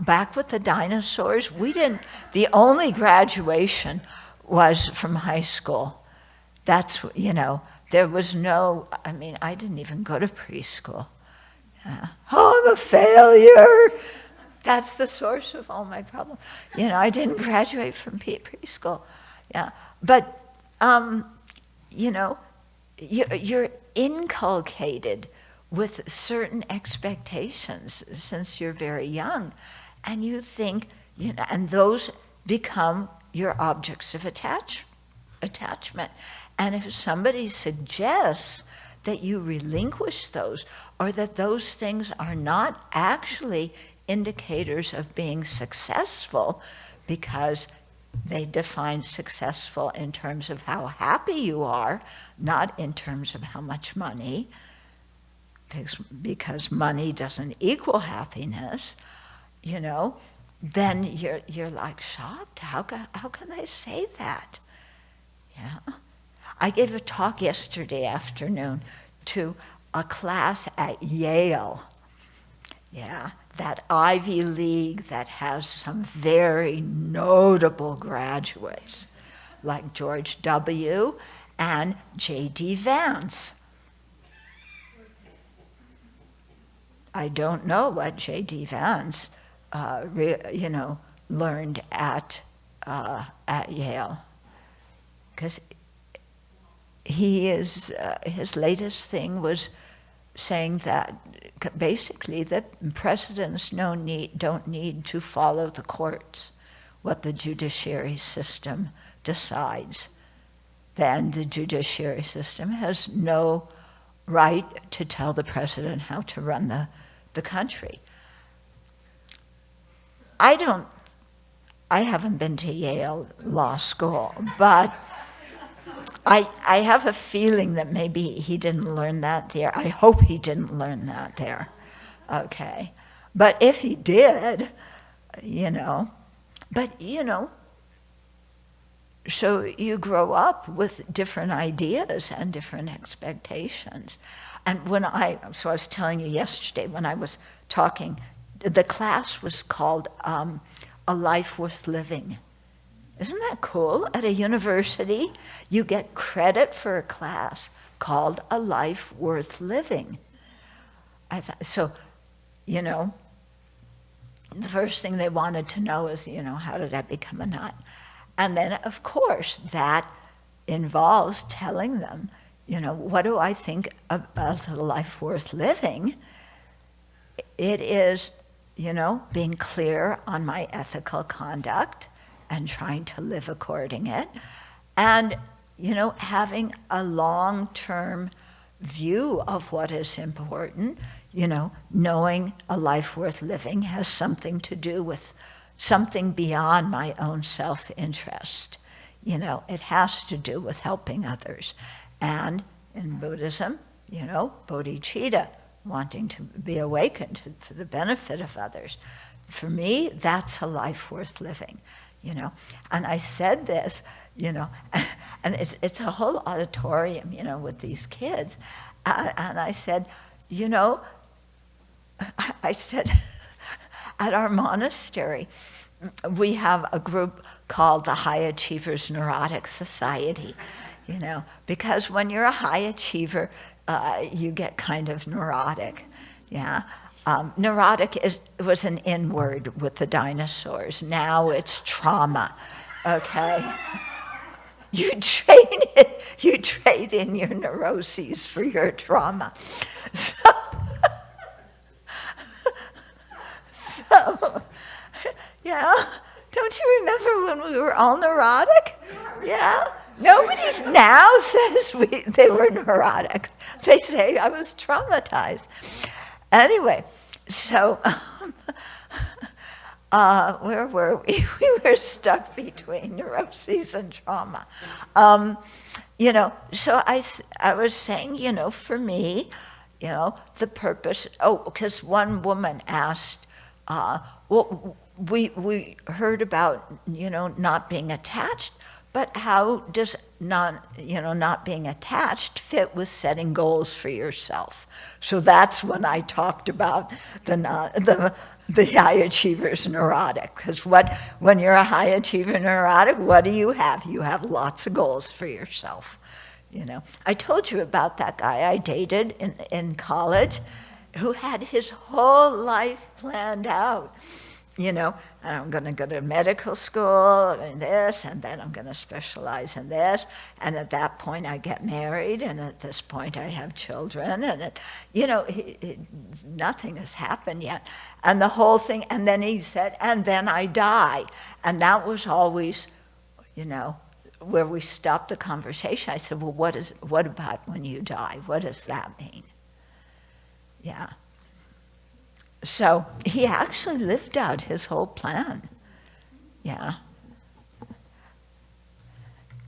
back with the dinosaurs, we didn't, the only graduation was from high school. That's, there was no, I didn't even go to preschool. Oh, I'm a failure. That's the source of all my problems. I didn't graduate from preschool. Yeah, but, you're inculcated with certain expectations since you're very young. And you think you know, and those become your objects of attachment. And if somebody suggests that you relinquish those, or that those things are not actually indicators of being successful, because they define successful in terms of how happy you are, not in terms of how much money, because money doesn't equal happiness, you know, then you're like shocked. How can they say that? Yeah. I gave a talk yesterday afternoon to a class at Yale. Yeah, that Ivy League that has some very notable graduates, like George W. and J.D. Vance. I don't know what J.D. Vance, learned at Yale, because he is his latest thing was saying that basically that presidents don't need to follow the courts, what the judiciary system decides. Then the judiciary system has no right to tell the president how to run the country. I haven't been to Yale Law School, but I have a feeling that maybe he didn't learn that there. I hope he didn't learn that there. Okay. But if he did, so you grow up with different ideas and different expectations. And I was telling you yesterday when I was talking, the class was called A Life Worth Living. Isn't that cool? At a university, you get credit for a class called A Life Worth Living. The first thing they wanted to know is, how did I become a nut? And then, of course, that involves telling them, what do I think about a life worth living? It is, being clear on my ethical conduct and trying to live according it, and having a long-term view of what is important, knowing a life worth living has something to do with something beyond my own self-interest. It has to do with helping others. And in Buddhism, bodhicitta, wanting to be awakened for the benefit of others. For me, that's a life worth living. And I said this, and it's a whole auditorium, with these kids. And I said, at our monastery, we have a group called the High Achievers Neurotic Society, because when you're a high achiever, you get kind of neurotic, yeah. Neurotic was an in word with the dinosaurs. Now it's trauma, okay? You trade in your neuroses for your trauma. So yeah, don't you remember when we were all neurotic? Yeah? Nobody now says they were neurotic. They say I was traumatized. Anyway, so where were we? We were stuck between neuroses and trauma. So I was saying, for me, the purpose, because one woman asked, we heard about, not being attached, but how does not being attached fit with setting goals for yourself? So that's when I talked about the high achievers neurotic. Because when you're a high achiever neurotic, what do you have? You have lots of goals for yourself. I told you about that guy I dated in college, who had his whole life planned out. and I'm going to go to medical school and this, and then I'm going to specialize in this, and at that point I get married, and at this point I have children, and nothing has happened yet. And the whole thing, and then he said, and then I die. And that was always, where we stopped the conversation. I said, well, what about when you die? What does that mean? Yeah. So he actually lived out his whole plan. Yeah.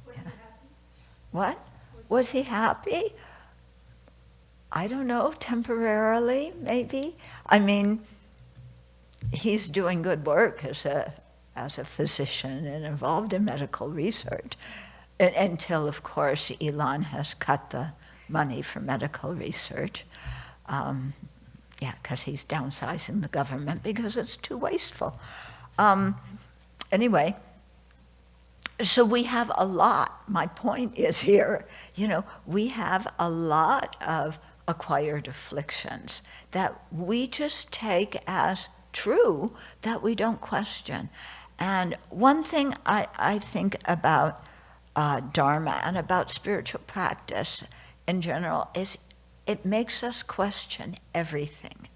Was he happy? What? Was he happy? I don't know, temporarily, maybe. I mean, he's doing good work as a physician and involved in medical research, until, of course, Elon has cut the money for medical research. Because he's downsizing the government because it's too wasteful. Anyway, so we have a lot. My point is here, we have a lot of acquired afflictions that we just take as true, that we don't question. And one thing I think about Dharma and about spiritual practice in general is it makes us question everything.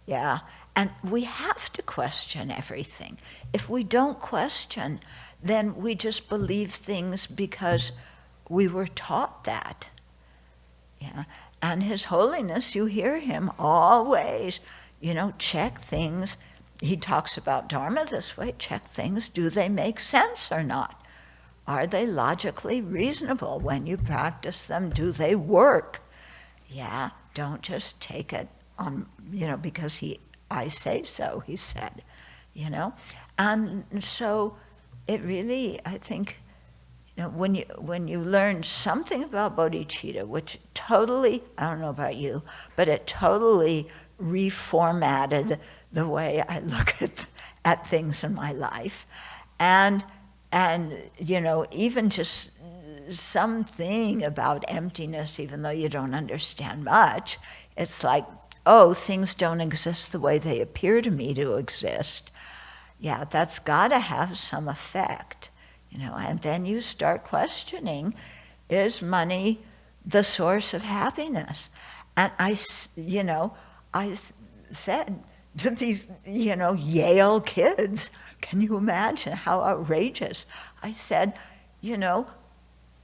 Yeah, and we have to question everything. If we don't question, then we just believe things because we were taught that. Yeah, and His Holiness, you hear him always, check things. He talks about Dharma this way, check things, do they make sense or not? Are they logically reasonable when you practice them? Do they work? Yeah, don't just take it on, because I say so, he said, And so it really, I think, when you learn something about bodhicitta, which totally, I don't know about you, but it totally reformatted the way I look at things in my life. And even just something about emptiness, even though you don't understand much, it's like, oh, things don't exist the way they appear to me to exist. Yeah, that's got to have some effect, and then you start questioning, is money the source of happiness? And I said to these, Yale kids, can you imagine how outrageous? I said,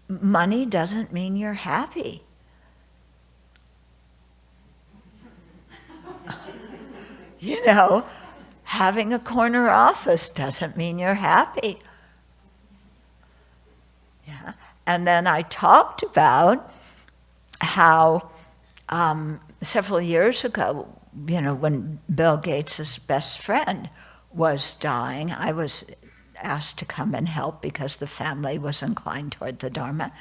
money doesn't mean you're happy. Having a corner office doesn't mean you're happy. Yeah. And then I talked about how several years ago, when Bill Gates' best friend was dying, I was asked to come and help because the family was inclined toward the Dharma.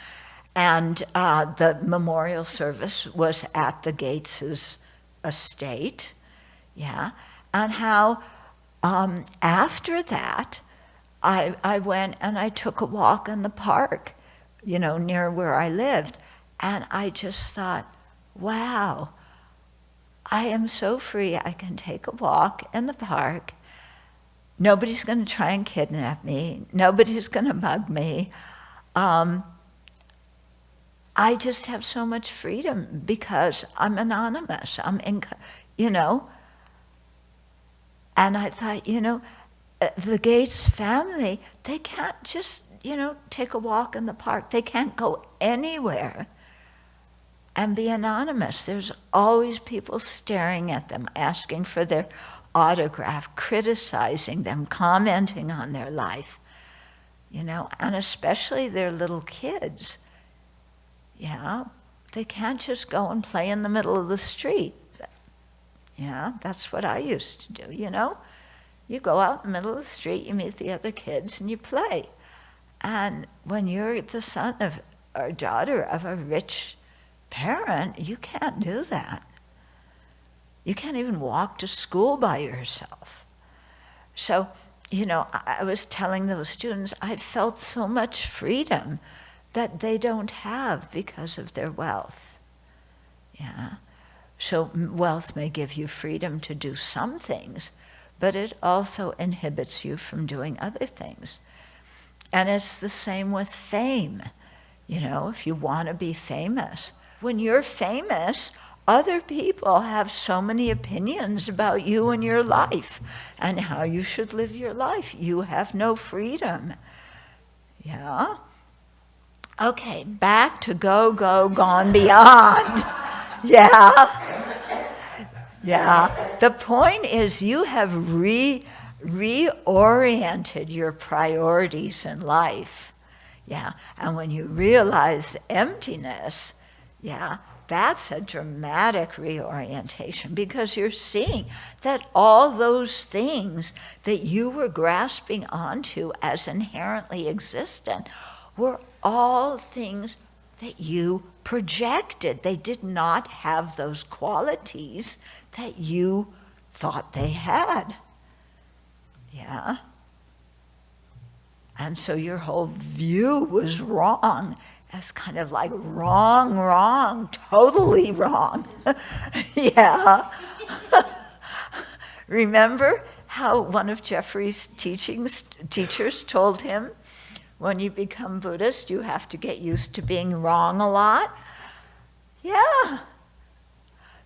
And the memorial service was at the Gates' estate. Yeah. And how after that, I went and I took a walk in the park, near where I lived. And I just thought, wow, I am so free. I can take a walk in the park. Nobody's going to try and kidnap me. Nobody's going to mug me. I just have so much freedom because I'm anonymous. And I thought, the Gates family, they can't just, take a walk in the park. They can't go anywhere and be anonymous. There's always people staring at them, asking for their autograph, criticizing them, commenting on their life, and especially their little kids. Yeah, they can't just go and play in the middle of the street. Yeah, that's what I used to do, You go out in the middle of the street, you meet the other kids, and you play. And when you're the son of or daughter of a rich parent, you can't do that. You can't even walk to school by yourself. So, I was telling those students, I felt so much freedom that they don't have because of their wealth. Yeah. So wealth may give you freedom to do some things, but it also inhibits you from doing other things. And it's the same with fame. You know, if you want to be famous, when you're famous, other people have so many opinions about you and your life and how you should live your life. You have no freedom. Yeah? Okay, back to go, gone beyond. Yeah? Yeah. The point is you have reoriented your priorities in life. Yeah. And when you realize emptiness, yeah, that's a dramatic reorientation, because you're seeing that all those things that you were grasping onto as inherently existent were all things that you projected. They did not have those qualities that you thought they had. Yeah? And so your whole view was wrong. As kind of like wrong, totally wrong. Yeah. Remember how one of Jeffrey's teachers told him, when you become Buddhist, you have to get used to being wrong a lot? Yeah.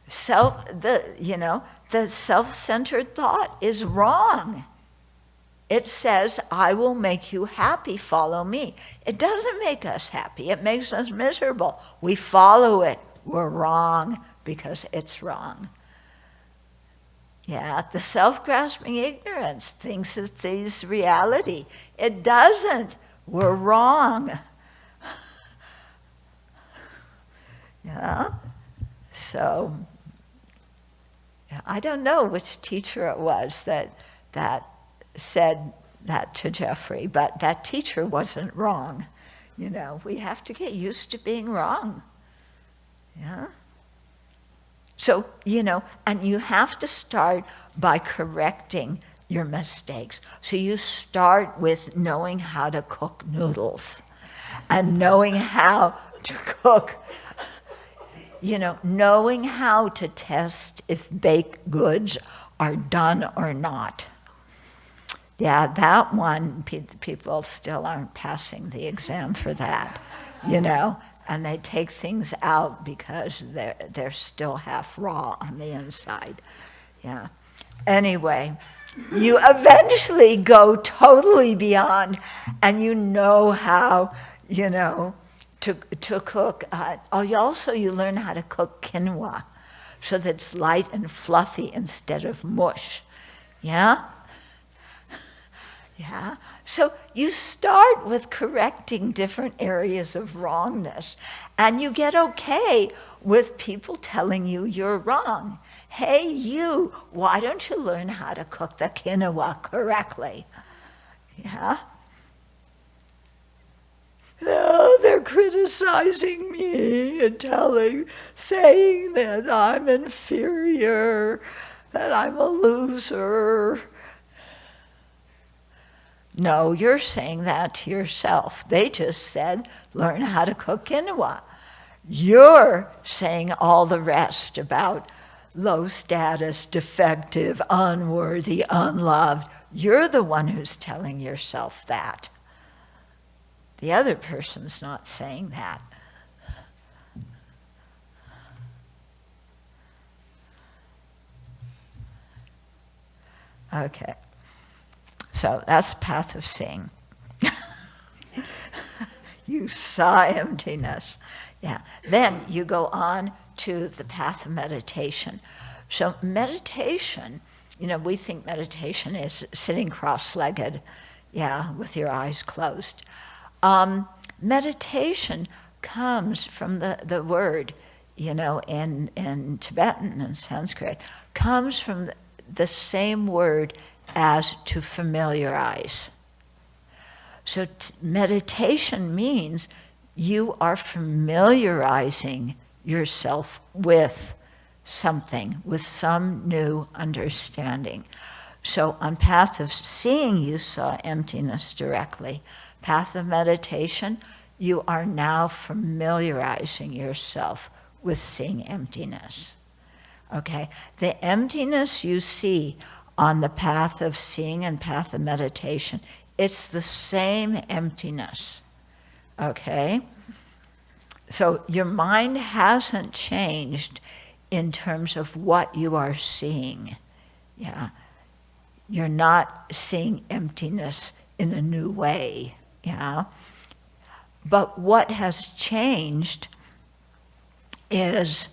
The self-centered thought is wrong. It says, I will make you happy, follow me. It doesn't make us happy, it makes us miserable. We follow it, we're wrong because it's wrong. Yeah, the self-grasping ignorance thinks it sees reality. It doesn't, we're wrong. Yeah, so, I don't know which teacher it was that said that to Jeffrey, but that teacher wasn't wrong. You know, we have to get used to being wrong. Yeah? So, you know, and you have to start by correcting your mistakes. So you start with knowing how to cook noodles and knowing how to cook, you know, knowing how to test if baked goods are done or not. Yeah, that one, people still aren't passing the exam for that, you know, and they take things out because they're still half raw on the inside. Yeah. Anyway, you eventually go totally beyond, and you know how, you know, to cook. You learn how to cook quinoa, so that it's light and fluffy instead of mush. Yeah? Yeah, so you start with correcting different areas of wrongness, and you get okay with people telling you you're wrong. Hey, you, why don't you learn how to cook the quinoa correctly? Yeah? Oh, they're criticizing me and saying that I'm inferior, that I'm a loser. No, you're saying that to yourself. They just said, learn how to cook quinoa. You're saying all the rest about low status, defective, unworthy, unloved. You're the one who's telling yourself that. The other person's not saying that. Okay. So that's the path of seeing. You saw emptiness. Yeah. Then you go on to the path of meditation. So meditation, you know, we think meditation is sitting cross-legged, yeah, with your eyes closed. Meditation comes from the word, you know, in Tibetan and Sanskrit, comes from the same word as to familiarize. So meditation means you are familiarizing yourself with something, with some new understanding. So on path of seeing, you saw emptiness directly. Path of meditation, you are now familiarizing yourself with seeing emptiness. Okay? The emptiness you see on the path of seeing and path of meditation, it's the same emptiness, okay? So your mind hasn't changed in terms of what you are seeing, yeah? You're not seeing emptiness in a new way, yeah? But what has changed is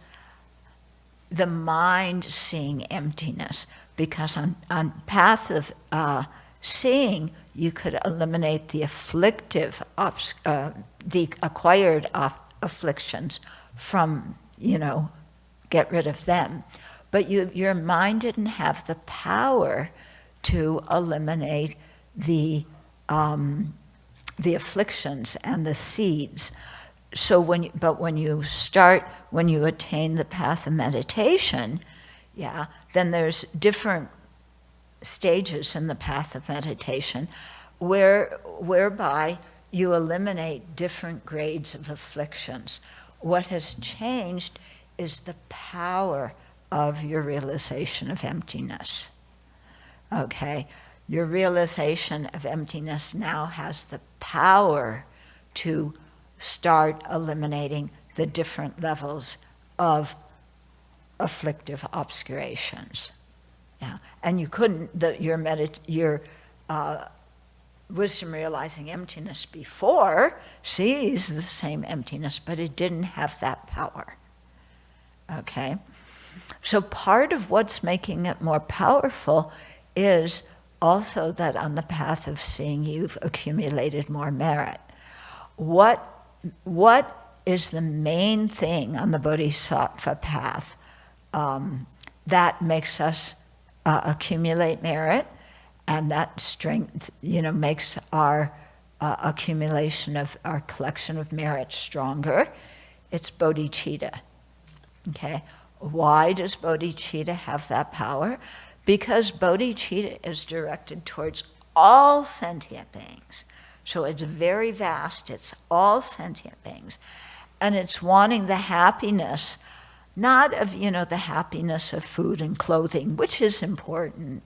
the mind seeing emptiness, because on path of seeing, you could eliminate the afflictive, the acquired afflictions from, get rid of them. But your mind didn't have the power to eliminate the afflictions and the seeds. So when you attain the path of meditation, yeah, then there's different stages in the path of meditation whereby you eliminate different grades of afflictions. What has changed is the power of your realization of emptiness. Okay? Your realization of emptiness now has the power to start eliminating the different levels of afflictive obscurations. Yeah. And you couldn't, your wisdom realizing emptiness before sees the same emptiness, but it didn't have that power. Okay? So part of what's making it more powerful is also that on the path of seeing you've accumulated more merit. What is the main thing on the bodhisattva path that makes us accumulate merit, and that strength, makes our accumulation of our collection of merit stronger? It's bodhicitta. Okay, why does bodhicitta have that power? Because bodhicitta is directed towards all sentient beings. So it's very vast, it's all sentient beings. And it's wanting the happiness, not of, the happiness of food and clothing, which is important,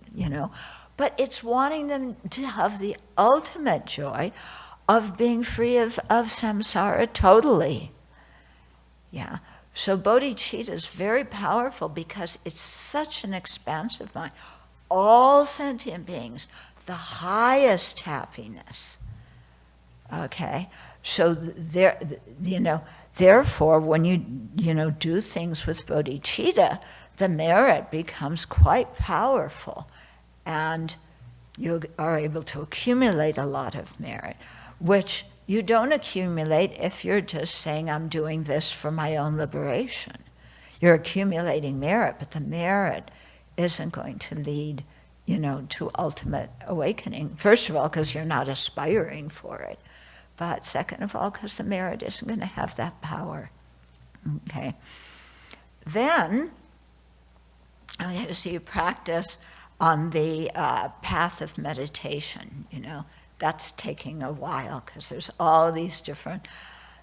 but it's wanting them to have the ultimate joy of being free of samsara totally. Yeah. So bodhicitta is very powerful because it's such an expansive mind. All sentient beings, the highest happiness. Okay? So therefore, when you do things with bodhicitta, the merit becomes quite powerful, and you are able to accumulate a lot of merit, which you don't accumulate if you're just saying, I'm doing this for my own liberation. You're accumulating merit, but the merit isn't going to lead, to ultimate awakening. First of all, because you're not aspiring for it. But second of all, because the merit isn't going to have that power. Okay. Then, so you practice on the path of meditation, That's taking a while because there's all these different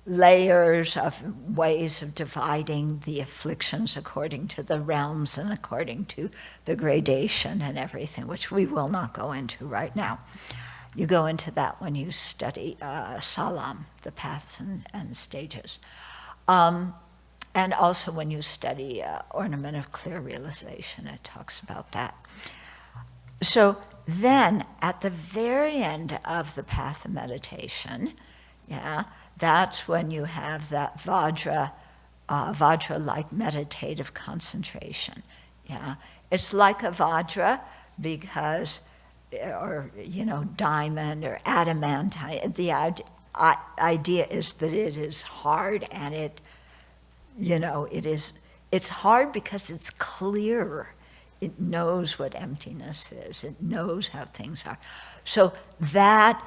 layers of ways of dividing the afflictions according to the realms and according to the gradation and everything, which we will not go into right now. You go into that when you study Salam, the paths and stages. And also when you study Ornament of Clear Realization, it talks about that. So then, at the very end of the path of meditation, that's when you have that Vajra-like meditative concentration. It's like a Vajra because, diamond or adamantine. The idea is that it is hard, and it's hard because it's clear. It knows what emptiness is. It knows how things are. So that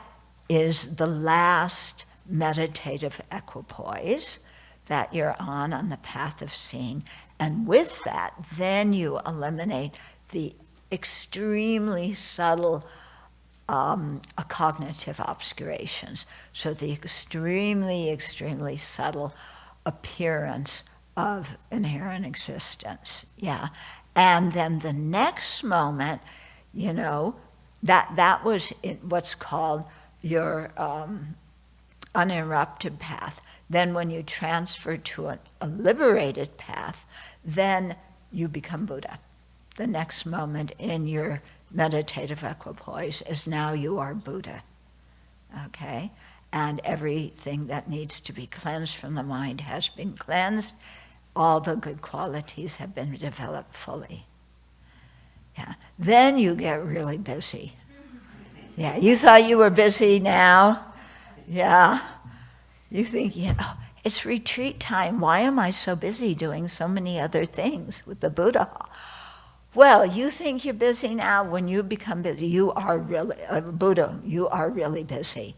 is the last meditative equipoise that you're on the path of seeing. And with that, then you eliminate the extremely subtle cognitive obscurations. So the extremely, extremely subtle appearance of inherent existence. And then the next moment, you know, that was what's called your uninterrupted path. Then when you transfer to a liberated path, then you become Buddha. The next moment in your meditative equipoise is now you are Buddha, okay? And everything that needs to be cleansed from the mind has been cleansed. All the good qualities have been developed fully. Yeah. Then you get really busy. Yeah, you thought you were busy now? Yeah. You think, it's retreat time. Why am I so busy doing so many other things with the Buddha? Well, you think you're busy now. When you become busy, you are really, Buddha, you are really busy.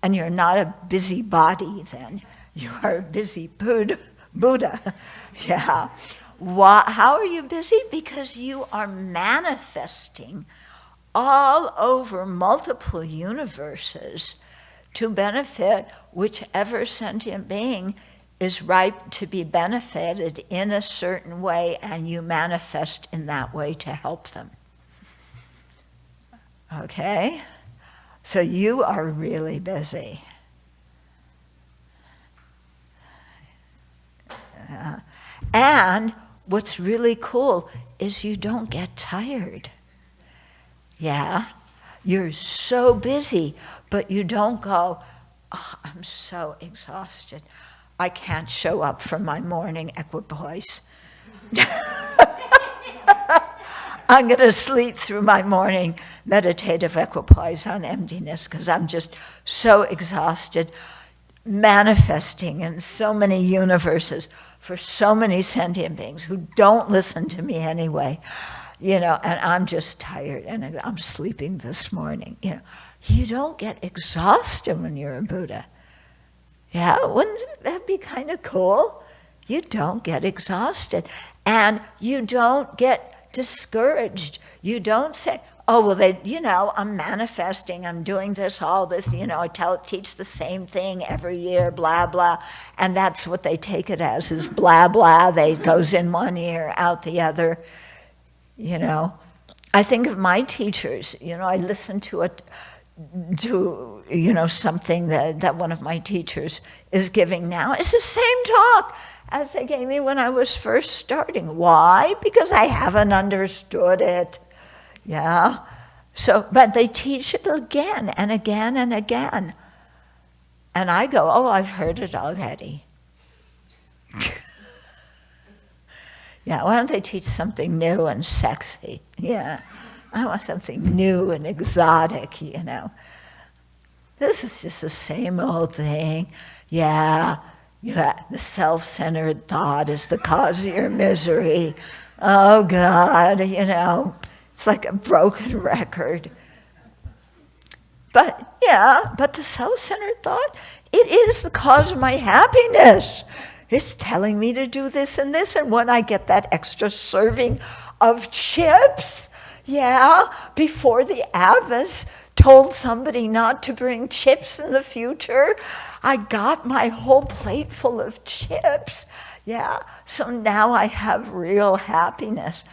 And you're not a busy body then. You are a busy Buddha. Yeah. How are you busy? Because you are manifesting all over multiple universes to benefit whichever sentient being is ripe to be benefited in a certain way, and you manifest in that way to help them. Okay? So you are really busy. And what's really cool is you don't get tired. Yeah? You're so busy, but you don't go, oh, I'm so exhausted. I can't show up for my morning equipoise. I'm going to sleep through my morning meditative equipoise on emptiness because I'm just so exhausted, manifesting in so many universes for so many sentient beings who don't listen to me anyway, and I'm just tired and I'm sleeping this morning. You don't get exhausted when you're a Buddha. Yeah, wouldn't that be kind of cool? You don't get exhausted and you don't get discouraged. You don't say, oh, well, I'm manifesting, I'm doing this, all this, I teach the same thing every year, blah, blah. And that's what they take it as, is blah, blah. They goes in one ear, out the other, I think of my teachers, I listen to something that one of my teachers is giving now. It's the same talk as they gave me when I was first starting. Why? Because I haven't understood it. Yeah. So, but they teach it again and again and again. And I go, oh, I've heard it already. Yeah, why don't they teach something new and sexy? Yeah. I want something new and exotic, This is just the same old thing. Yeah, the self-centered thought is the cause of your misery. Oh, God, it's like a broken record. But the self-centered thought, it is the cause of my happiness. It's telling me to do this, and when I get that extra serving of chips, before the Abbas told somebody not to bring chips in the future, I got my whole plate full of chips. Yeah, so now I have real happiness.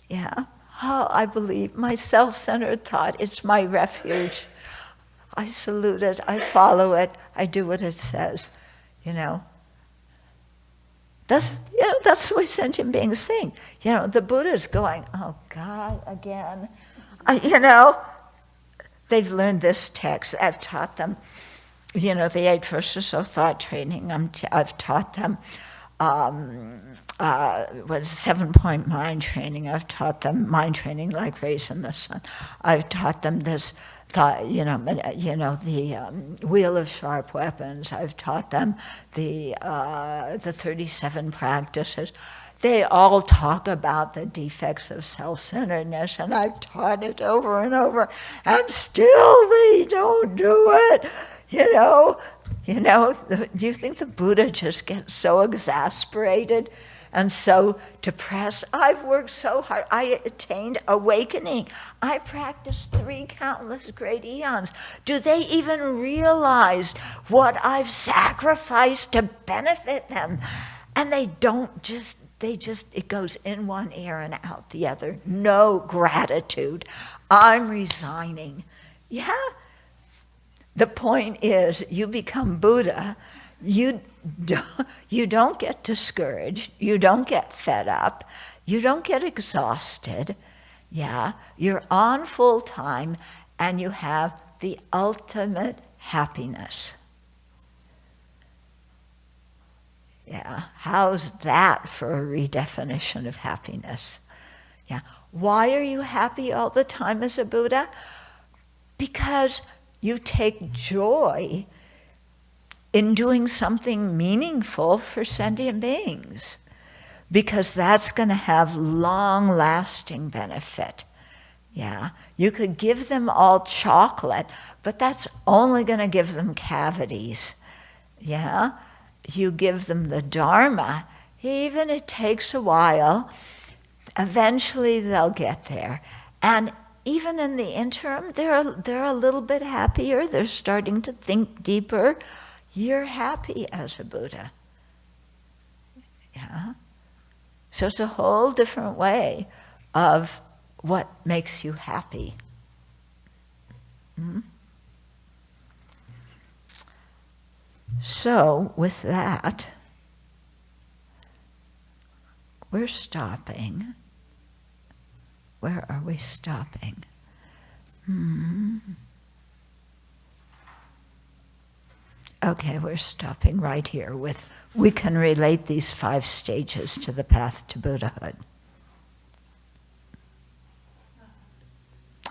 Yeah, I believe my self-centered thought, it's my refuge. I salute it, I follow it, I do what it says, That's the way sentient beings think. The Buddha's going, oh God, again. They've learned this text. I've taught them, the 8 verses of thought training. I've taught them, 7-point mind training. I've taught them mind training like rays in the sun. I've taught them this thought, the wheel of sharp weapons. I've taught them the 37 practices. They all talk about the defects of self-centeredness, and I've taught it over and over, and still they don't do it. Do you think the Buddha just gets so exasperated and so depressed? I've worked so hard. I attained awakening. I practiced 3 countless great eons. Do they even realize what I've sacrificed to benefit them? And they don't it goes in one ear and out the other. No gratitude. I'm resigning. Yeah. The point is, you become Buddha, you don't get discouraged, you don't get fed up, you don't get exhausted. Yeah. You're on full time and you have the ultimate happiness. Yeah, how's that for a redefinition of happiness? Yeah, why are you happy all the time as a Buddha? Because you take joy in doing something meaningful for sentient beings, because that's going to have long-lasting benefit. Yeah, you could give them all chocolate, but that's only going to give them cavities. Yeah. You give them the Dharma, even it takes a while, eventually they'll get there. And even in the interim, they're a little bit happier, they're starting to think deeper. You're happy as a Buddha. Yeah? So it's a whole different way of what makes you happy. Mm-hmm. So, with that, we're stopping. Where are we stopping? Okay, we're stopping right here with, we can relate these 5 stages to the path to Buddhahood.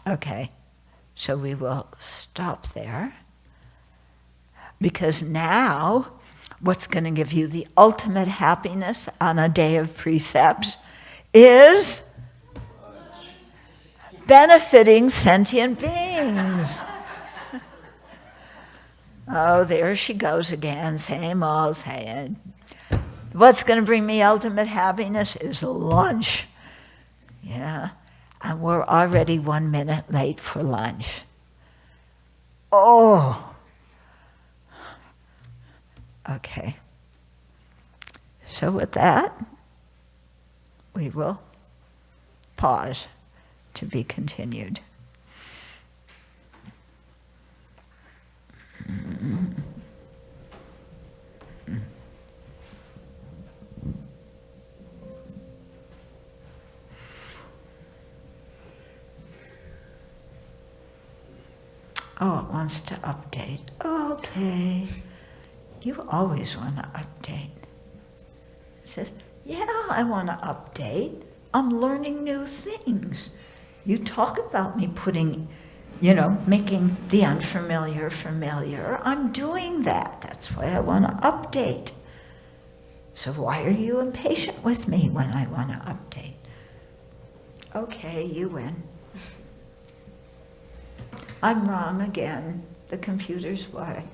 Okay, so we will stop there. Because now, what's going to give you the ultimate happiness on a day of precepts is benefiting sentient beings. Oh, there she goes again, same old saying. What's going to bring me ultimate happiness is lunch. Yeah, and we're already 1 minute late for lunch. Oh. Okay. So with that, we will pause to be continued. Oh, it wants to update. Okay. You always want to update. It says, yeah, I want to update. I'm learning new things. You talk about me putting, making the unfamiliar familiar. I'm doing that. That's why I want to update. So why are you impatient with me when I want to update? Okay, you win. I'm wrong again. The computer's right.